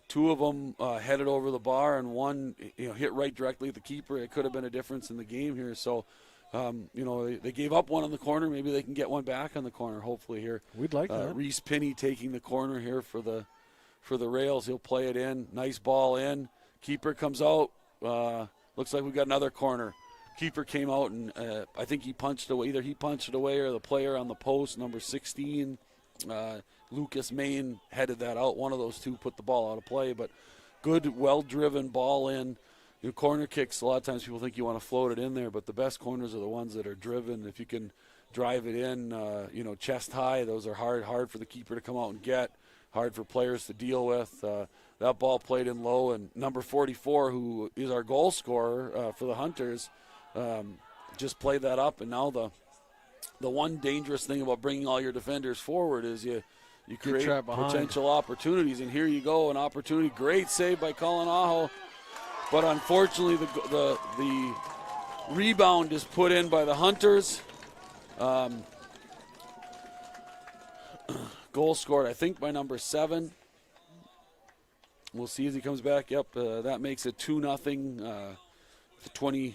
2 of them headed over the bar, and one hit right directly at the keeper. It could have been a difference in the game here. So, they gave up one on the corner. Maybe they can get one back on the corner, hopefully here. We'd like that. Reese Pinney taking the corner here for the Rails. He'll play it in. Nice ball in. Keeper comes out. Looks like we've got another corner. Keeper came out, and I think he punched away. Either he punched it away or the player on the post, number 16, Lucas Main, headed that out. One of those two put the ball out of play, but good, well-driven ball in. Corner kicks, a lot of times people think you want to float it in there, but the best corners are the ones that are driven. If you can drive it in, chest high, those are hard for the keeper to come out and get, hard for players to deal with. That ball played in low, and number 44, who is our goal scorer for the Hunters, just played that up. And now the one dangerous thing about bringing all your defenders forward is you create potential opportunities. And here you go, an opportunity. Great save by Colin Aho. But unfortunately, the rebound is put in by the Hunters. Goal scored, I think, by number 7. We'll see as he comes back. Yep, that makes it 2-0. 20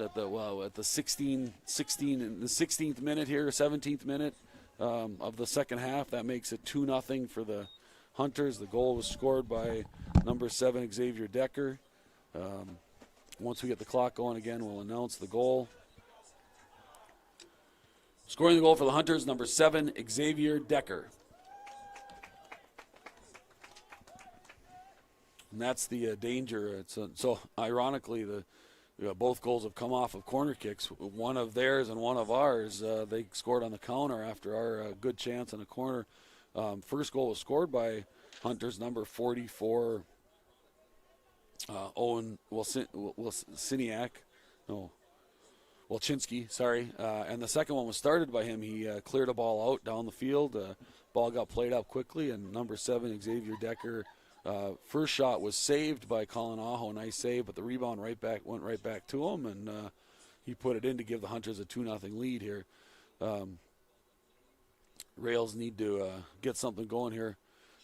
at the 16th minute here, 17th minute of the second half. That makes it 2-0 for the Hunters. The goal was scored by number 7, Xavier Decker. Once we get the clock going again, we'll announce the goal. Scoring the goal for the Hunters, number 7, Xavier Decker. And that's the danger. So ironically, both goals have come off of corner kicks. One of theirs and one of ours. They scored on the counter after our good chance in a corner. First goal was scored by Hunters, number 44, Owen Wilczynski, sorry. And the second one was started by him. He cleared a ball out down the field. Ball got played out quickly, and number 7, Xavier Decker, first shot was saved by Colin Aho. Nice save, but the rebound went right back to him, and he put it in to give the Hunters a 2-0 lead here. Rails need to get something going here.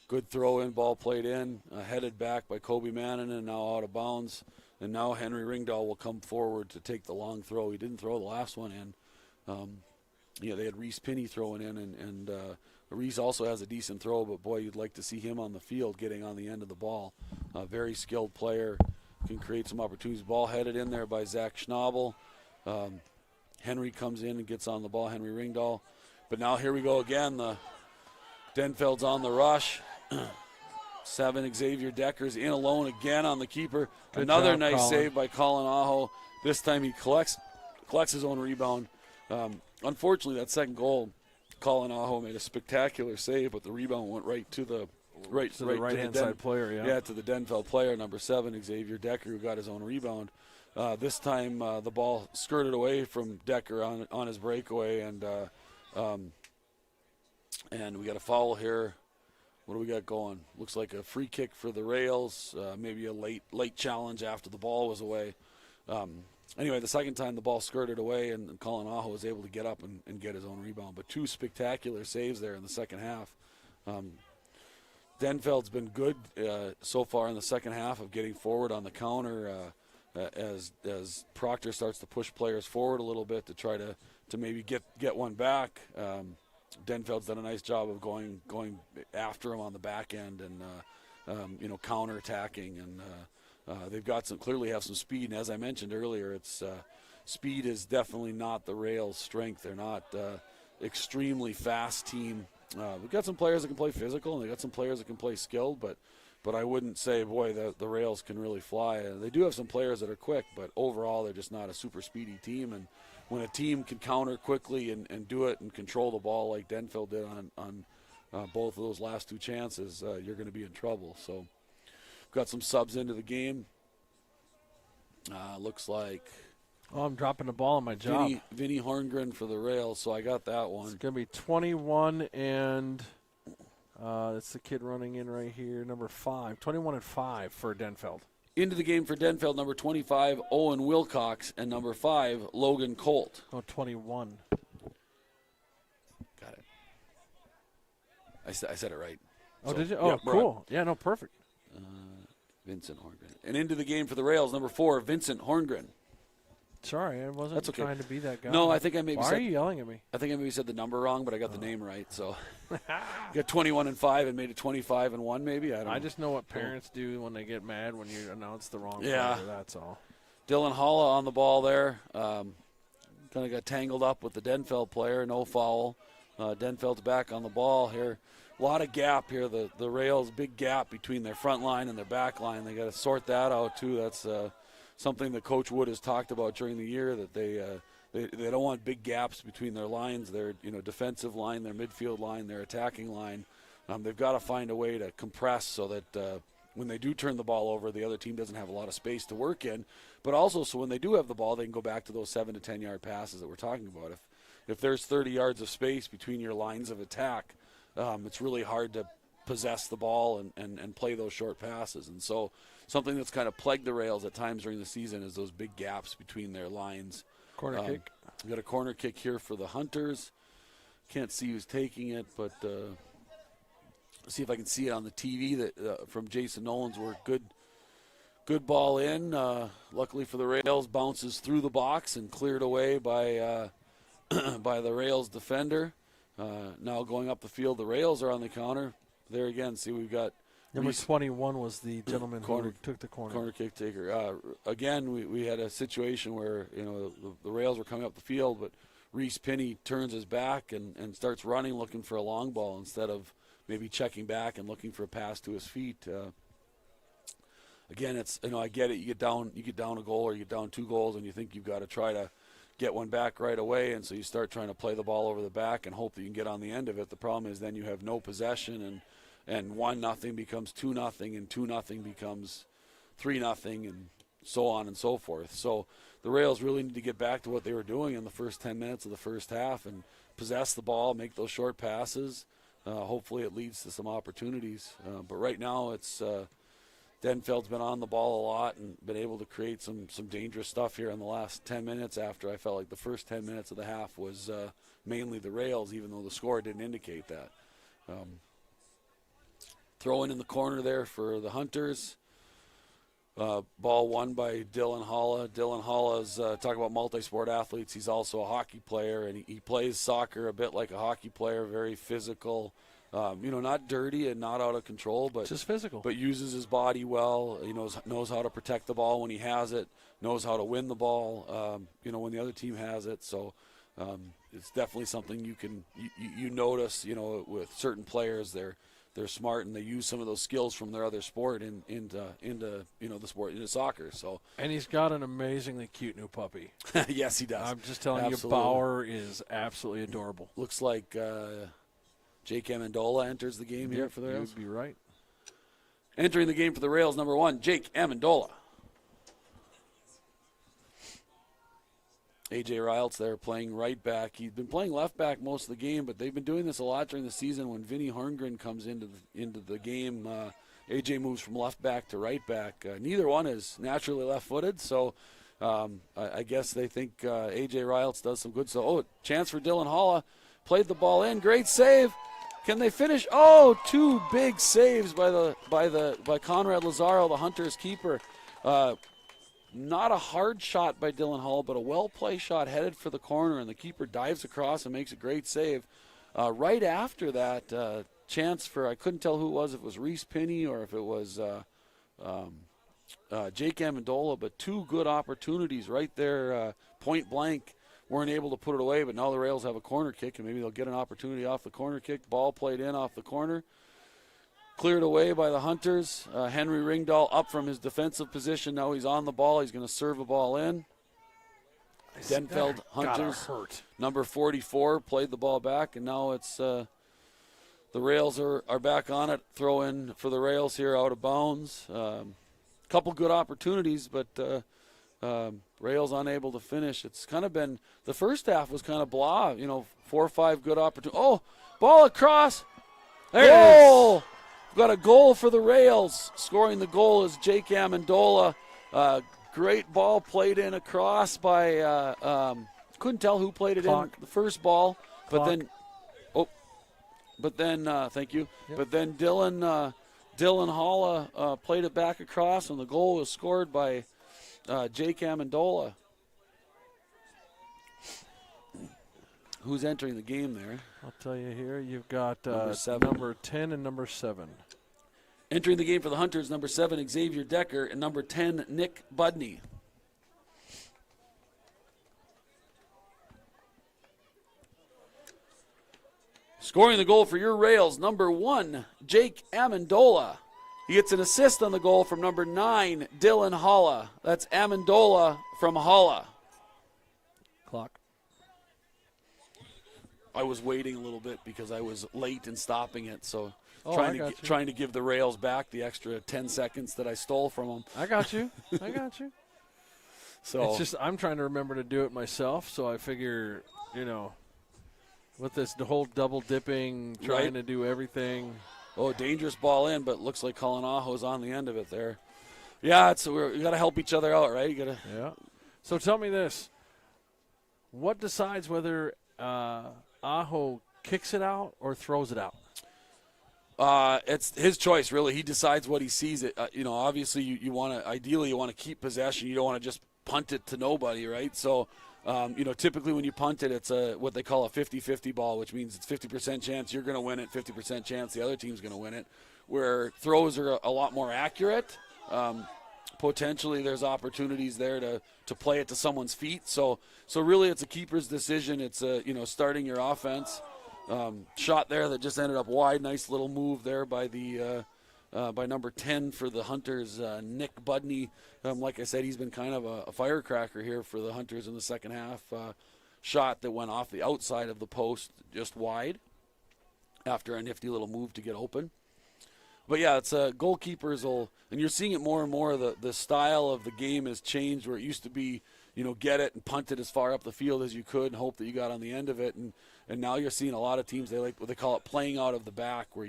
Good throw in, ball played in, headed back by Kobe Mannon and now out of bounds. And now Henry Ringdahl will come forward to take the long throw. He didn't throw the last one in. They had Reese Pinney throwing in, and Reese also has a decent throw, but boy, you'd like to see him on the field getting on the end of the ball. A very skilled player, can create some opportunities. Ball headed in there by Zach Schnabel. Henry comes in and gets on the ball, Henry Ringdahl. But now here we go again. The Denfeld's on the rush. 7, Xavier Decker's in alone again on the keeper. Good Another job, nice Colin. save by Colin Aho. This time he collects his own rebound. Unfortunately, that second goal, Colin Aho made a spectacular save, but the rebound went right to the right-hand side player, Yeah, to the Denfeld player, number 7, Xavier Decker, who got his own rebound. This time the ball skirted away from Decker on his breakaway, and we got a foul here. What do we got going? Looks like a free kick for the Rails, maybe a late challenge after the ball was away. Anyway, the second time the ball skirted away, and Colin Aho was able to get up and get his own rebound. But 2 spectacular saves there in the second half. Denfeld's been good so far in the second half of getting forward on the counter as Proctor starts to push players forward a little bit to try to maybe get one back. Denfeld's done a nice job of going after him on the back end and counter-attacking, and they've got clearly have some speed. And as I mentioned earlier, it's speed is definitely not the Rails' strength. They're not extremely fast team. We've got some players that can play physical, and they've got some players that can play skilled, but I wouldn't say, boy, the Rails can really fly. They do have some players that are quick, but overall they're just not a super speedy team. And when a team can counter quickly and do it and control the ball like Denfeld did on both of those last 2 chances, you're going to be in trouble. So we've got some subs into the game. Looks like I'm dropping the ball on my job. Vinny Horngren for the Rails, so I got that one. It's going to be 21, and that's the kid running in right here, number 5. 21 and 5 for Denfeld. Into the game for Denfeld, number 25, Owen Wilcox, and number 5, Logan Colt. Oh, 21. Got it. I said it right. Oh, So, did you? Oh, yeah, cool. Yeah, no, perfect. Vincent Horngren. And into the game for the Rails, number 4, Vincent Horngren. Sorry, I wasn't That's okay. trying to be that guy. No, I think I maybe Why said. are you yelling at me? I think I maybe said the number wrong, but I got the name right. So, got 21 and 5 and made it 25 and 1, maybe. I don't know. I just know what parents do when they get mad when you announce the wrong Yeah. player. That's all. Dylan Holla on the ball there. Kind of got tangled up with the Denfeld player. No foul. Denfeld's back on the ball here. A lot of gap here. The Rails, big gap between their front line and their back line. They got to sort that out too. That's something that Coach Wood has talked about during the year, that they don't want big gaps between their lines, their defensive line, their midfield line, their attacking line. They've got to find a way to compress so that when they do turn the ball over, the other team doesn't have a lot of space to work in, but also so when they do have the ball, they can go back to those 7 to 10 yard passes that we're talking about. If there's 30 yards of space between your lines of attack, it's really hard to possess the ball and play those short passes. And so something that's kind of plagued the Rails at times during the season is those big gaps between their lines. Corner kick. We got a corner kick here for the Hunters. Can't see who's taking it, but see if I can see it on the TV that from Jason Nolan's work. Good ball in. Luckily for the Rails, bounces through the box and cleared away by by the Rails defender. Now going up the field, the Rails are on the counter. There again, see we've got Number 21 was the gentleman who took the corner. Corner kick taker. Again, we had a situation where the Rails were coming up the field, but Reese Pinney turns his back and starts running, looking for a long ball instead of maybe checking back and looking for a pass to his feet. Again, it's I get it. You get down a goal or you get down 2 goals, and you think you've got to try to get one back right away, and so you start trying to play the ball over the back and hope that you can get on the end of it. The problem is then you have no possession, and 1-0 becomes 2-0, and 2-0 becomes 3-0, and so on and so forth. So the Rails really need to get back to what they were doing in the first 10 minutes of the first half and possess the ball, make those short passes. Hopefully it leads to some opportunities. But right now it's Denfeld's been on the ball a lot and been able to create some dangerous stuff here in the last 10 minutes after I felt like the first 10 minutes of the half was mainly the Rails, even though the score didn't indicate that. Throwing in the corner there for the Hunters. Ball won by Dylan Holla. Dylan Holla's, talk about multi-sport athletes, he's also a hockey player, and he plays soccer a bit like a hockey player, very physical. Not dirty and not out of control, but just physical. But uses his body well. He knows how to protect the ball when he has it. Knows how to win the ball. When the other team has it. So it's definitely something you notice. With certain players, they're smart and they use some of those skills from their other sport into the sport, into soccer. So. And he's got an amazingly cute new puppy. Yes, he does. I'm just telling Absolutely. you, Bauer is absolutely adorable. Looks like. Jake Amendola enters the game here for the Rails. You'd be right. Entering the game for the Rails, number 1, Jake Amendola. A.J. Riles there playing right back. He's been playing left back most of the game, but they've been doing this a lot during the season. When Vinny Horngren comes into the game, A.J. moves from left back to right back. Neither one is naturally left-footed, so I guess they think A.J. Riles does some good. So, chance for Dylan Holla. Played the ball in. Great save. Can they finish? Oh, 2 big saves by Conrad Lazaro, the Hunters keeper. Not a hard shot by Dylan Hall, but a well-placed shot headed for the corner, and the keeper dives across and makes a great save. Right after that, chance for, I couldn't tell who it was, if it was Reese Pinney or if it was Jake Amendola, but 2 good opportunities right there, point blank. Weren't able to put it away, but now the Rails have a corner kick, and maybe they'll get an opportunity off the corner kick. Ball played in off the corner. Cleared away by the Hunters. Henry Ringdahl up from his defensive position. Now he's on the ball. He's going to serve a ball in. Denfeld Hunters, number 44, played the ball back, and now it's the Rails are back on it. Throw in for the Rails here out of bounds. Couple good opportunities, but Rails unable to finish. It's kind of been, the first half was kind of blah, 4 or 5 good opportunities. Oh, ball across. Goal! Got a goal for the Rails. Scoring the goal is Jake Amendola. Great ball played in across by, couldn't tell who played it in the first ball, but then, thank you. Yep. But then Dylan Holla played it back across, and the goal was scored by Jake Amendola. Who's entering the game there? I'll tell you here. You've got number 10 and number 7. Entering the game for the Hunters, number 7, Xavier Decker, and number 10, Nick Budney. Scoring the goal for your Rails, number 1, Jake Amendola. He gets an assist on the goal from number 9, Dylan Holla. That's Amendola from Holla. Clock. I was waiting a little bit because I was late in stopping it, so trying to give the Rails back the extra 10 seconds that I stole from them. I got you. So it's just I'm trying to remember to do it myself, so I figure, with this whole double dipping, trying to do everything. Oh, dangerous ball in, but looks like Kalanaho's on the end of it there. Yeah, we got to help each other out, right? Yeah. So tell me this: what decides whether Aho kicks it out or throws it out? It's his choice, really. He decides what he sees. It. Obviously, you want to keep possession. You don't want to just punt it to nobody, right? So. Typically when you punt it, it's what they call a 50-50 ball, which means it's 50% chance you're going to win it, 50% chance the other team's going to win it. Where throws are a lot more accurate. Potentially there's opportunities there to play it to someone's feet. So really it's a keeper's decision. It's starting your offense. Shot there that just ended up wide. Nice little move there by by number 10 for the Hunters, Nick Budney. Like I said, he's been kind of a firecracker here for the Hunters in the second half. Shot that went off the outside of the post, just wide, after a nifty little move to get open. But yeah, it's goalkeepers will, and you're seeing it more and more. The style of the game has changed, where it used to be, get it and punt it as far up the field as you could and hope that you got on the end of it. And now you're seeing a lot of teams, they like what they call it playing out of the back, where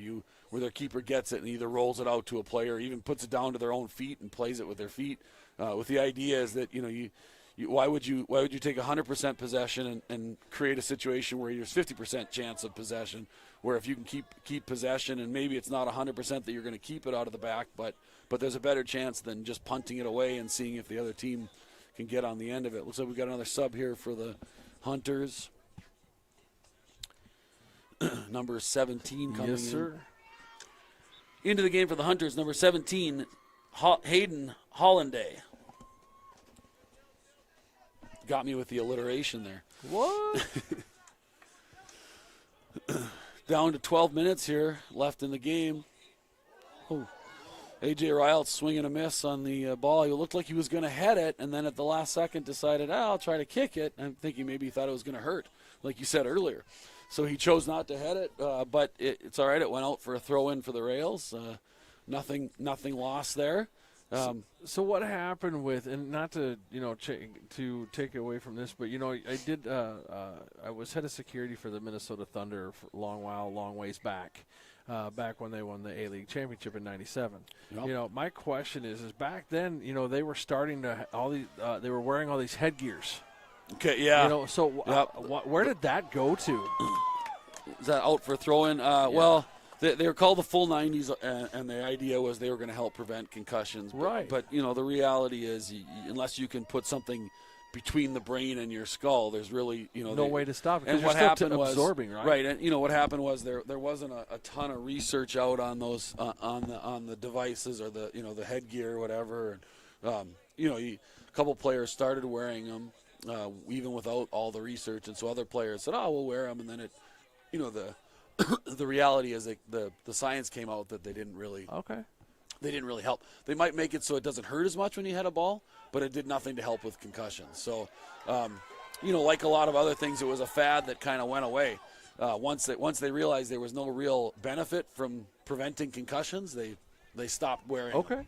their keeper gets it and either rolls it out to a player or even puts it down to their own feet and plays it with their feet. With the idea is that, why would you take 100% possession and create a situation where there's 50% chance of possession, where if you can keep possession, and maybe it's not 100% that you're going to keep it out of the back, but there's a better chance than just punting it away and seeing if the other team can get on the end of it. Looks like we've got another sub here for the Hunters. Number 17 coming in. Yes, sir. Into the game for the Hunters, number 17, Hayden Hollanday. Got me with the alliteration there. What? Down to 12 minutes here left in the game. Oh. A.J. Riles swinging a miss on the ball. He looked like he was going to head it, and then at the last second decided, I'll try to kick it. I'm thinking maybe he thought it was going to hurt, like you said earlier. So he chose not to head it, but it's all right. It went out for a throw-in for the Rails. Nothing lost there. So what happened with, and not to to take away from this, but I was head of security for the Minnesota Thunder for a long ways back. Back when they won the A-League championship in -- Yep. My question is back then, they were starting to they were wearing all these headgears. Okay, yeah. Where did that go to? Is that out for throw-in? Well, they were called the full 90s, and the idea was they were going to help prevent concussions. Right. But the reality is, unless you can put something between the brain and your skull, there's really no way to stop it. And what happened was absorbing, right? Right, and what happened was there wasn't a ton of research out on those on the devices or the headgear or whatever. And, a couple players started wearing them even without all the research, and so other players said, "Oh, we'll wear them," and then the reality is that the science came out that they didn't really help. They might make it so it doesn't hurt as much when you hit a ball, but it did nothing to help with concussions. So, like a lot of other things, it was a fad that kind of went away. Once they realized there was no real benefit from preventing concussions, they stopped wearing them. Okay.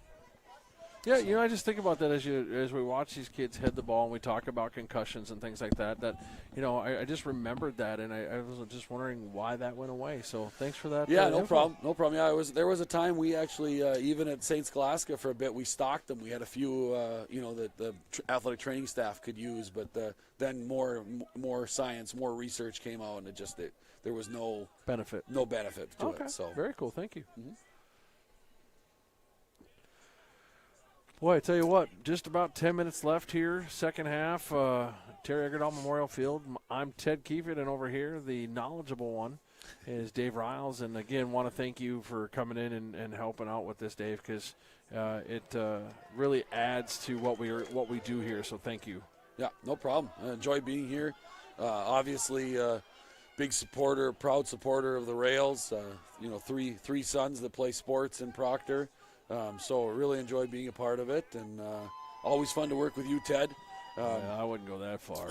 Yeah, I just think about that as we watch these kids head the ball and we talk about concussions and things like that. I just remembered that, and I was just wondering why that went away. So thanks for that. Yeah, no problem. Yeah, there was a time we actually even at St. Scholastica for a bit we stocked them. We had a few that the athletic training staff could use, but then more science, more research came out, and there was no benefit to it. So very cool. Thank you. Mm-hmm. Boy, I tell you what, just about 10 minutes left here, second half. Terry Egerdahl Memorial Field. I'm Ted Kiefert, and over here, the knowledgeable one is Dave Riles. And again, want to thank you for coming in and helping out with this, Dave, because it really adds to what we do here. So thank you. Yeah, no problem. I enjoy being here. Obviously, big supporter, proud supporter of the Rails. Three sons that play sports in Proctor. So really enjoy being a part of it, and always fun to work with you, Ted. I wouldn't go that far.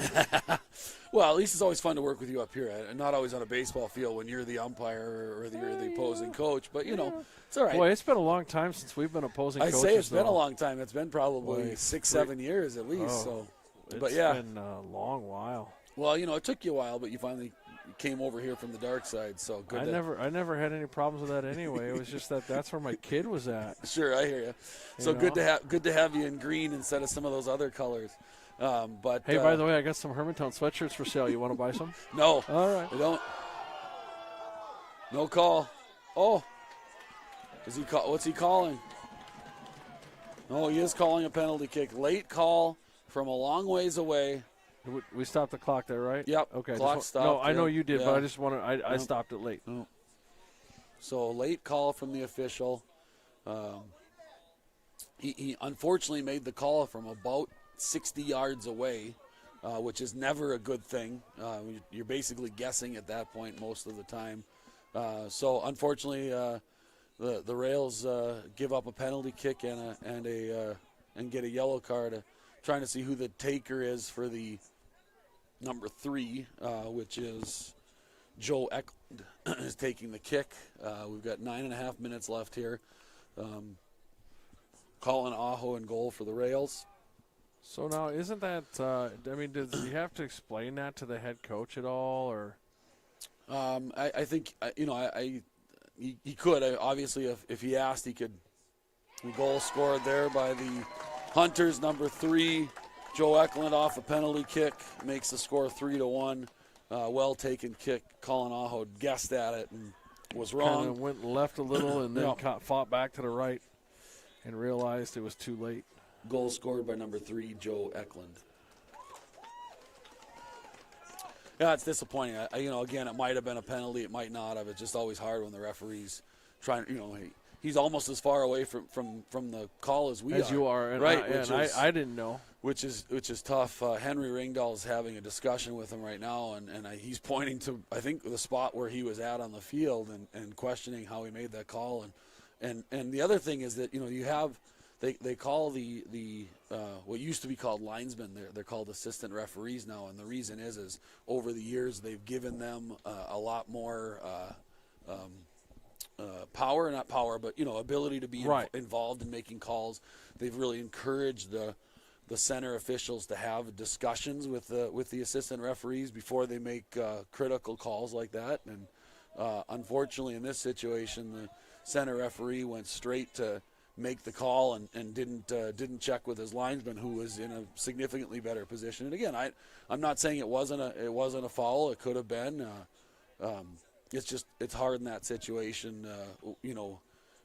Well, at least it's always fun to work with you up here, and not always on a baseball field when you're the umpire or you're the opposing coach. But it's all right. Boy, it's been a long time since we've been opposing coaches. I say it's been a long time. It's been probably 6-7 years at least. It's been a long while. Well, it took you a while, but you finally came over here from the dark side, so good. I never had any problems with that anyway. It was just that's where my kid was at. Sure, I hear you. So good to have you in green instead of some of those other colors. But hey, by the way, I got some Hermantown sweatshirts for sale. You want to buy some? No. All right. I don't. No call. Oh, is he call? What's he calling? No, he is calling a penalty kick. Late call from a long ways away. We stopped the clock there, right? Yep. Okay. Clock stopped. No, I know you did, yeah. but I just wanted. I stopped it late. No. So late call from the official. He unfortunately made the call from about 60 yards away, which is never a good thing. You're basically guessing at that point most of the time. So unfortunately, the Rails give up a penalty kick and get a yellow card. Trying to see who the taker is for the number 3, which is Joe Eklund is taking the kick. We've got 9.5 minutes left here. Colin Aho in goal for the Rails. So now, isn't that? I mean, does he have to explain that to the head coach at all, or? I think he could. Obviously, if he asked, he could. The goal scored there by the Hunters, number 3, Joe Eklund off a penalty kick makes the score 3-1. Well taken kick. Colin Aho guessed at it and was wrong. Kind of went left a little and then fought back to the right and realized it was too late. Goal scored by number 3, Joe Eklund. Yeah, it's disappointing. Again, it might have been a penalty. It might not have. It's just always hard when the referee's trying. He's almost as far away from the call as we are. As you are, and right? I didn't know. Which is tough. Henry Ringdahl is having a discussion with him right now, and he's pointing to, I think, the spot where he was at on the field and questioning how he made that call. And the other thing is that you have they call the what used to be called linesmen. They're called assistant referees now, and the reason is over the years they've given them a lot more power, not power, but ability to be involved in making calls. They've really encouraged the center officials to have discussions with the assistant referees before they make critical calls like that. And unfortunately, in this situation, the center referee went straight to make the call and didn't check with his linesman, who was in a significantly better position. And again, I'm not saying it wasn't a foul. It could have been. It's hard in that situation.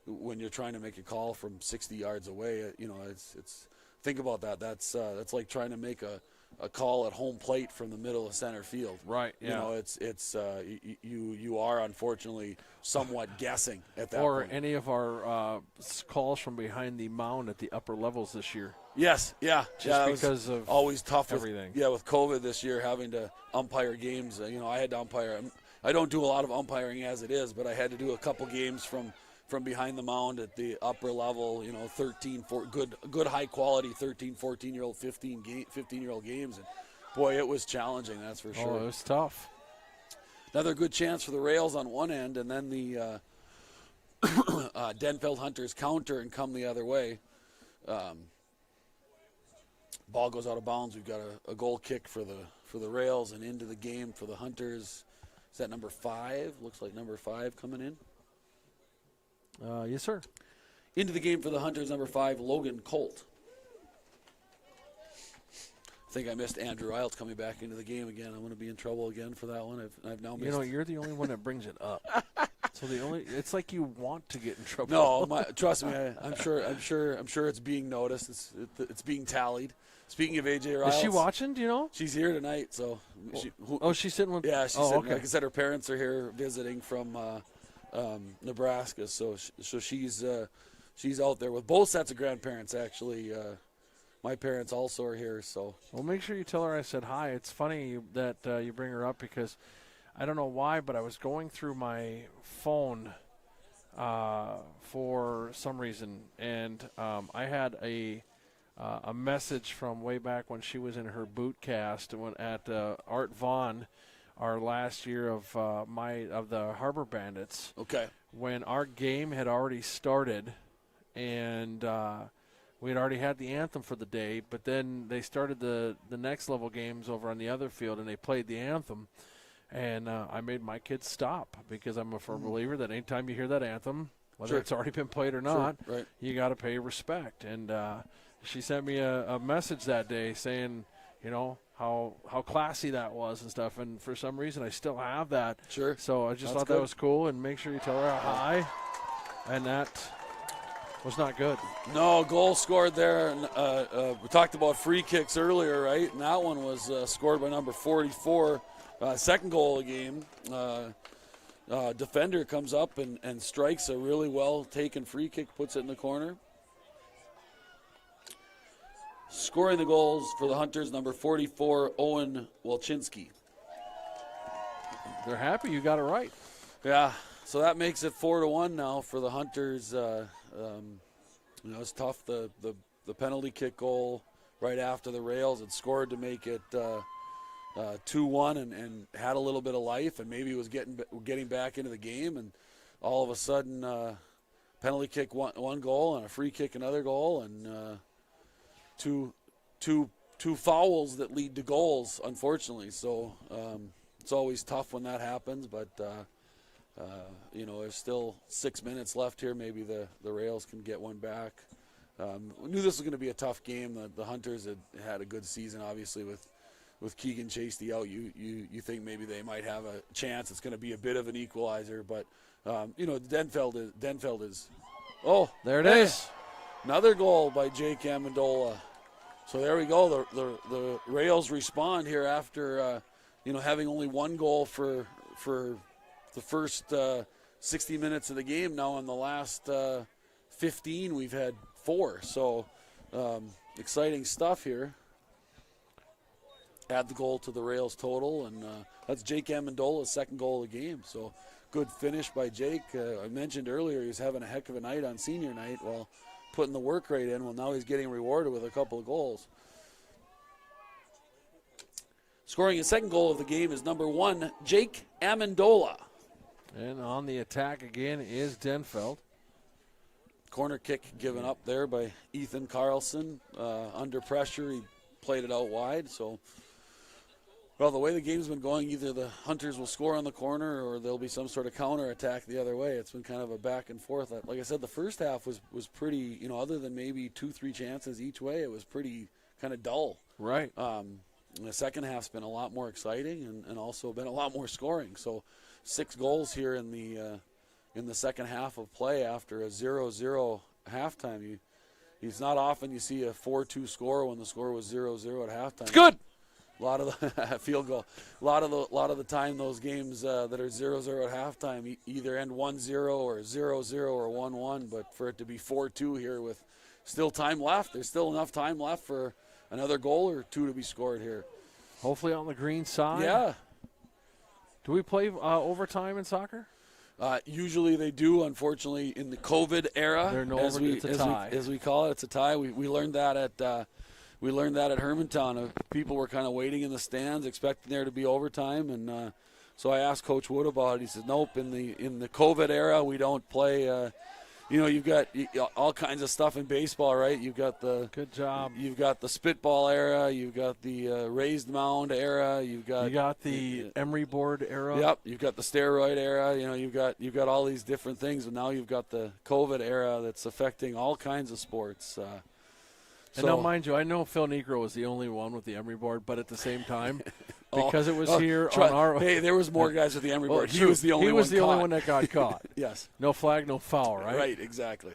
When you're trying to make a call from 60 yards away. It's think about that. That's like trying to make a call at home plate from the middle of center field. Right. Yeah. You are unfortunately somewhat guessing at that or point. Any of our calls from behind the mound at the upper levels this year. Yes. Yeah. Just because of always tough everything. With COVID this year, having to umpire games. I had to umpire. I don't do a lot of umpiring as it is, but I had to do a couple games from behind the mound at the upper level, 13, good high quality 13, 14-year-old, 15-year-old games. And boy, it was challenging, that's for sure. Oh, it was tough. Another good chance for the Rails on one end, and then the Denfeld Hunters counter and come the other way. Ball goes out of bounds. We've got a goal kick for the Rails and into the game for the Hunters. Is that number 5? Looks like number 5 coming in. Yes, sir. Into the game for the Hunters, number 5, Logan Colt. I think I missed Andrew Iles coming back into the game again. I'm going to be in trouble again for that one. I've now missed. You're the only one that brings it up. So it's like you want to get in trouble. No, trust me. I'm sure it's being noticed. It's being tallied. Speaking of AJ Riles, is she watching? Do you know? She's here tonight. So. She's sitting with. Yeah, she's sitting. Okay. Like I said, her parents are here visiting from Nebraska. So she's out there with both sets of grandparents. Actually, my parents also are here. So. Well, make sure you tell her I said hi. It's funny that you bring her up because I don't know why, but I was going through my phone for some reason, and I had a message from way back when she was in her boot cast at Art Vaughn, our last year of the Harbor Bandits. Okay. When our game had already started, and we had already had the anthem for the day, but then they started the next level games over on the other field, and they played the anthem. And I made my kids stop because I'm a firm believer that anytime you hear that anthem, whether it's already been played or not, you got to pay respect. And she sent me a message that day saying, how classy that was and stuff. And for some reason, I still have that. Sure. So I just thought that was cool. And make sure you tell her hi. And that was not good. No, goal scored there. And, we talked about free kicks earlier, right? And that one was scored by number 44. Second goal of the game. Defender comes up and strikes a really well-taken free kick, puts it in the corner. Scoring the goals for the Hunters, number 44, Owen Walczynski. They're happy you got it right. Yeah, so that makes it 4-1 now for the Hunters. It's tough. The penalty kick goal right after the Rails had scored to make it 2-1 and had a little bit of life, and maybe was getting back into the game, and all of a sudden penalty kick one goal and a free kick another goal, and two fouls that lead to goals, unfortunately. So it's always tough when that happens, but there's still 6 minutes left here. Maybe the Rails can get one back. We knew this was going to be a tough game. The Hunters had a good season, obviously, with Keegan Chasty out. You think maybe they might have a chance. It's going to be a bit of an equalizer, but Denfeld is. Oh, There it is. Another goal by Jake Amendola. So there we go. The Rails respond here after having only one goal for the first 60 minutes of the game. Now in the last 15, we've had 4. So exciting stuff here. Add the goal to the Rails total, and that's Jake Amendola's second goal of the game. So good finish by Jake. I mentioned earlier he was having a heck of a night on senior night. Well, putting the work rate in. Well, now he's getting rewarded with a couple of goals. Scoring his second goal of the game is number 1, Jake Amendola. And on the attack again is Denfeld. Corner kick given up there by Ethan Carlson. Under pressure, he played it out wide. So, well, the way the game's been going, either the Hunters will score on the corner or there'll be some sort of counter attack the other way. It's been kind of a back and forth. Like I said, the first half was pretty, other than maybe 2-3 chances each way, it was pretty kind of dull. Right. The second half's been a lot more exciting and also been a lot more scoring. So 6 goals here in the second half of play after a 0-0 halftime. It's not often you see a 4-2 score when the score was 0-0 at halftime. It's good. A lot of the field goal. A lot of the time, those games that are 0-0 at halftime either end 1-0 or 0-0 or 1-1. But for it to be 4-2 here with still time left, there's still enough time left for another goal or 2 to be scored here. Hopefully on the green side. Yeah. Do we play overtime in soccer? Usually they do. Unfortunately, in the COVID era, it's a tie. As we call it, it's a tie. We learned that at Hermantown. People were kind of waiting in the stands, expecting there to be overtime, and so I asked Coach Wood about it. He said, "Nope. In the COVID era, we don't play." You've got all kinds of stuff in baseball, right? You've got the good job. You've got the spitball era. You've got the raised mound era. You got the emery board era. Yep. You've got the steroid era. You've got all these different things, and now you've got the COVID era that's affecting all kinds of sports. And now, mind you, I know Phil Negro was the only one with the emery board, but at the same time, because it was here on our. Hey, there was more guys with the emery board. He was the only one that got caught. Yes. No flag, no foul, right? Right, exactly.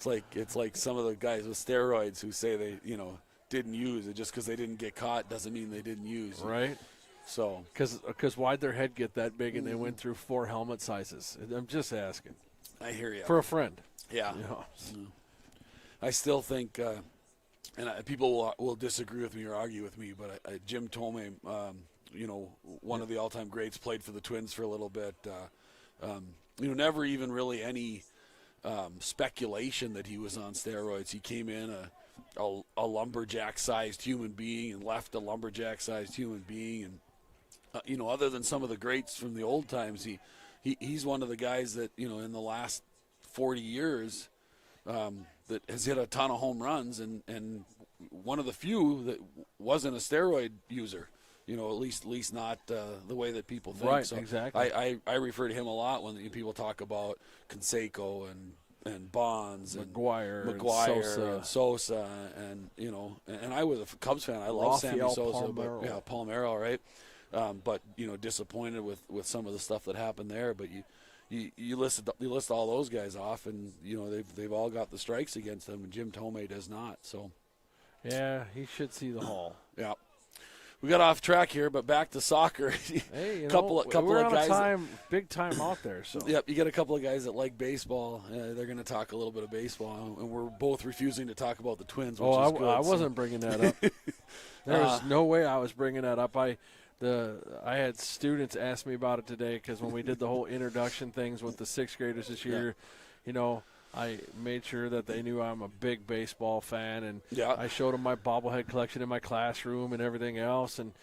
It's like some of the guys with steroids who say they didn't use it. Just because they didn't get caught doesn't mean they didn't use it. Right. So. Because why'd their head get that big and they went through 4 helmet sizes? I'm just asking. I hear you. For a friend. Yeah. I still think. And people will disagree with me or argue with me, but Jim Thome, one of the all-time greats, played for the Twins for a little bit. Never even really any speculation that he was on steroids. He came in a lumberjack-sized human being and left a lumberjack-sized human being. And, other than some of the greats from the old times, he's one of the guys that, in the last 40 years that has hit a ton of home runs and one of the few that wasn't a steroid user, at least not the way that people think. Right, so exactly. I refer to him a lot when people talk about Canseco and Bonds McGuire and Sosa and I was a Cubs fan. I love Sammy Sosa, Palmeiro. But Palmeiro, right? But disappointed with some of the stuff that happened there. But you list all those guys off, and they've all got the strikes against them, and Jim Thome does not. So, yeah, he should see the hall. Yeah, we got off track here, but back to soccer. Hey, couple we're of guys. Big time out there. So, yep, you got a couple of guys that like baseball. They're going to talk a little bit of baseball, and we're both refusing to talk about the Twins. Which is good, I wasn't bringing that up. There was no way I was bringing that up. I had students ask me about it today because when we did the whole introduction things with the 6th graders this year, I made sure that they knew I'm a big baseball fan, and I showed them my bobblehead collection in my classroom and everything else, and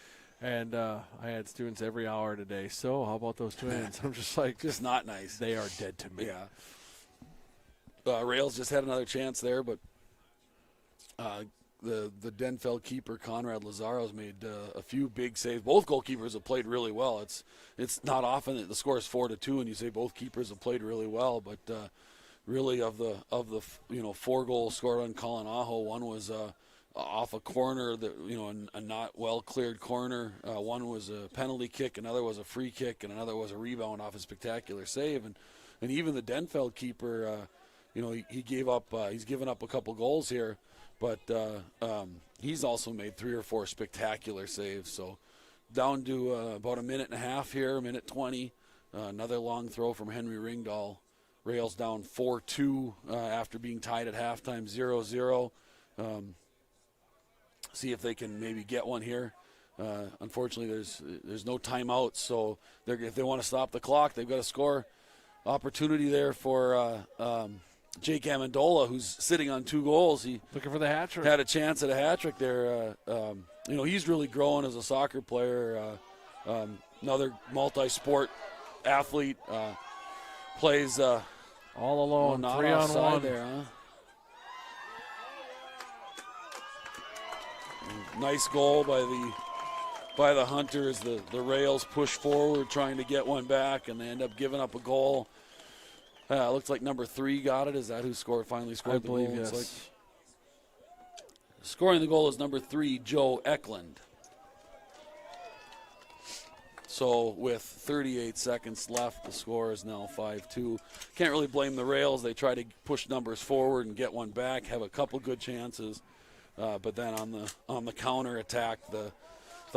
I had students every hour today. So how about those Twins? I'm just like, just not nice. They are dead to me. Yeah. Rails just had another chance there, but the Denfeld keeper Conrad Lazaro's made a few big saves. Both goalkeepers have played really well. It's not often that the score is 4-2 and you say both keepers have played really well, but really of the 4 goals scored on Colin Aho, one was off a corner that a not well cleared corner. One was a penalty kick, another was a free kick, and another was a rebound off a spectacular save. And even the Denfeld keeper, he gave up. He's given up a couple goals here, but he's also made 3 or 4 spectacular saves. So down to about a minute and a half here, minute 20. Another long throw from Henry Ringdahl. Rails down 4-2 after being tied at halftime, 0-0. See if they can maybe get one here. Unfortunately, there's no timeouts, so if they want to stop the clock, they've got to score. Opportunity there for Jake Amendola, who's sitting on 2 goals. He looking for the hat trick. Had a chance at a hat trick there. He's really growing as a soccer player. Another multi-sport athlete. Plays all alone, not 3-on-1 there, huh? Nice goal by the Hunters. The Rails push forward trying to get one back, and they end up giving up a goal. Looks like number 3 got it. Is that who finally scored I the believe, goal? yes. Scoring the goal is number 3, Joe Eklund. So with 38 seconds left, the score is now 5-2. Can't really blame the Rails. They try to push numbers forward and get one back, have a couple good chances. But then on the counter attack, the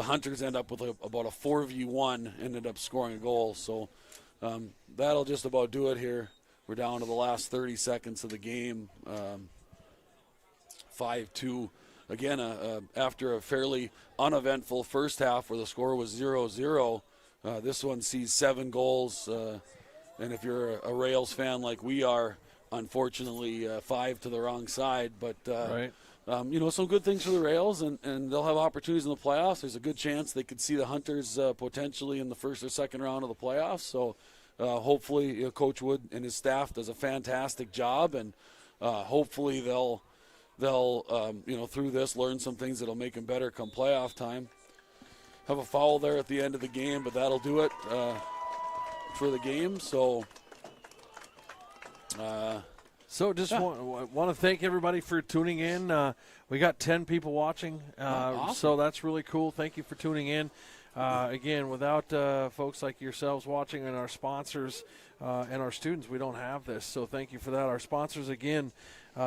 Hunters end up with about a 4v1, ended up scoring a goal. So that'll just about do it here. We're down to the last 30 seconds of the game. 5-2. Again, after a fairly uneventful first half where the score was 0-0, this one sees 7 goals. And if you're a Rails fan like we are, unfortunately 5 to the wrong side. But right. Some good things for the Rails, and they'll have opportunities in the playoffs. There's a good chance they could see the Hunters potentially in the first or second round of the playoffs. So hopefully Coach Wood and his staff does a fantastic job, and hopefully they'll through this learn some things that'll make them better come playoff time. Have a foul there at the end of the game, but that'll do it for the game. So. So just want to thank everybody for tuning in. We got 10 people watching, awesome. So that's really cool. Thank you for tuning in. Again, without folks like yourselves watching and our sponsors and our students, we don't have this. So thank you for that. Our sponsors, again,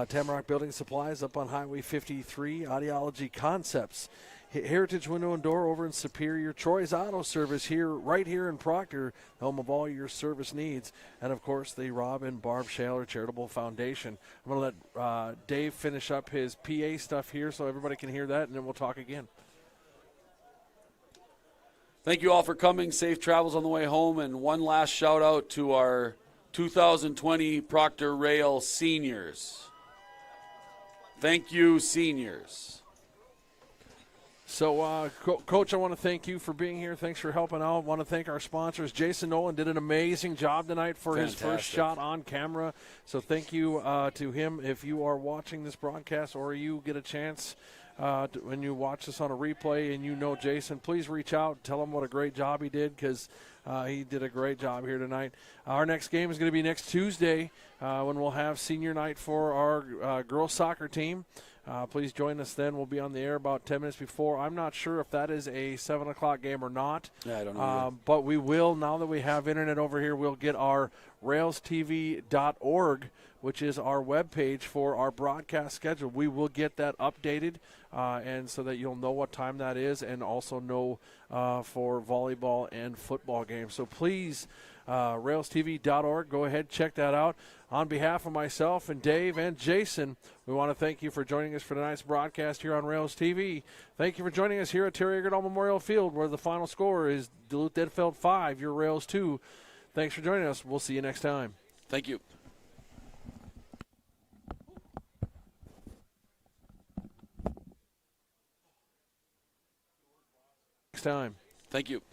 Tamarack Building Supplies up on Highway 53, Audiology Concepts, Heritage Window and Door over in Superior, Troy's Auto Service right here in Proctor, home of all your service needs, and of course the Rob and Barb Shaler Charitable Foundation. I'm going to let Dave finish up his PA stuff here so everybody can hear that, and then we'll talk again. Thank you all for coming. Safe travels on the way home, and one last shout out to our 2020 Proctor Rail seniors. Thank you, seniors. So, Coach, I want to thank you for being here. Thanks for helping out. I want to thank our sponsors. Jason Nolan did an amazing job tonight for his first shot on camera. So thank you to him. If you are watching this broadcast or you get a chance when you watch this on a replay and you know Jason, please reach out. Tell him what a great job he did, because he did a great job here tonight. Our next game is going to be next Tuesday when we'll have senior night for our girls soccer team. Please join us then. We'll be on the air about 10 minutes before. I'm not sure if that is a 7 o'clock game or not. Yeah, I don't know. But we will, now that we have internet over here, we'll get our RailsTv.org, which is our webpage for our broadcast schedule. We will get that updated, and so that you'll know what time that is, and also know for volleyball and football games. So please, RailsTv.org, go ahead, check that out. On behalf of myself and Dave and Jason, we want to thank you for joining us for tonight's broadcast here on Rails TV. Thank you for joining us here at Terry Eggerdall Memorial Field, where the final score is Duluth Denfeld 5, your Rails 2. Thanks for joining us. We'll see you next time. Thank you. Next time. Thank you.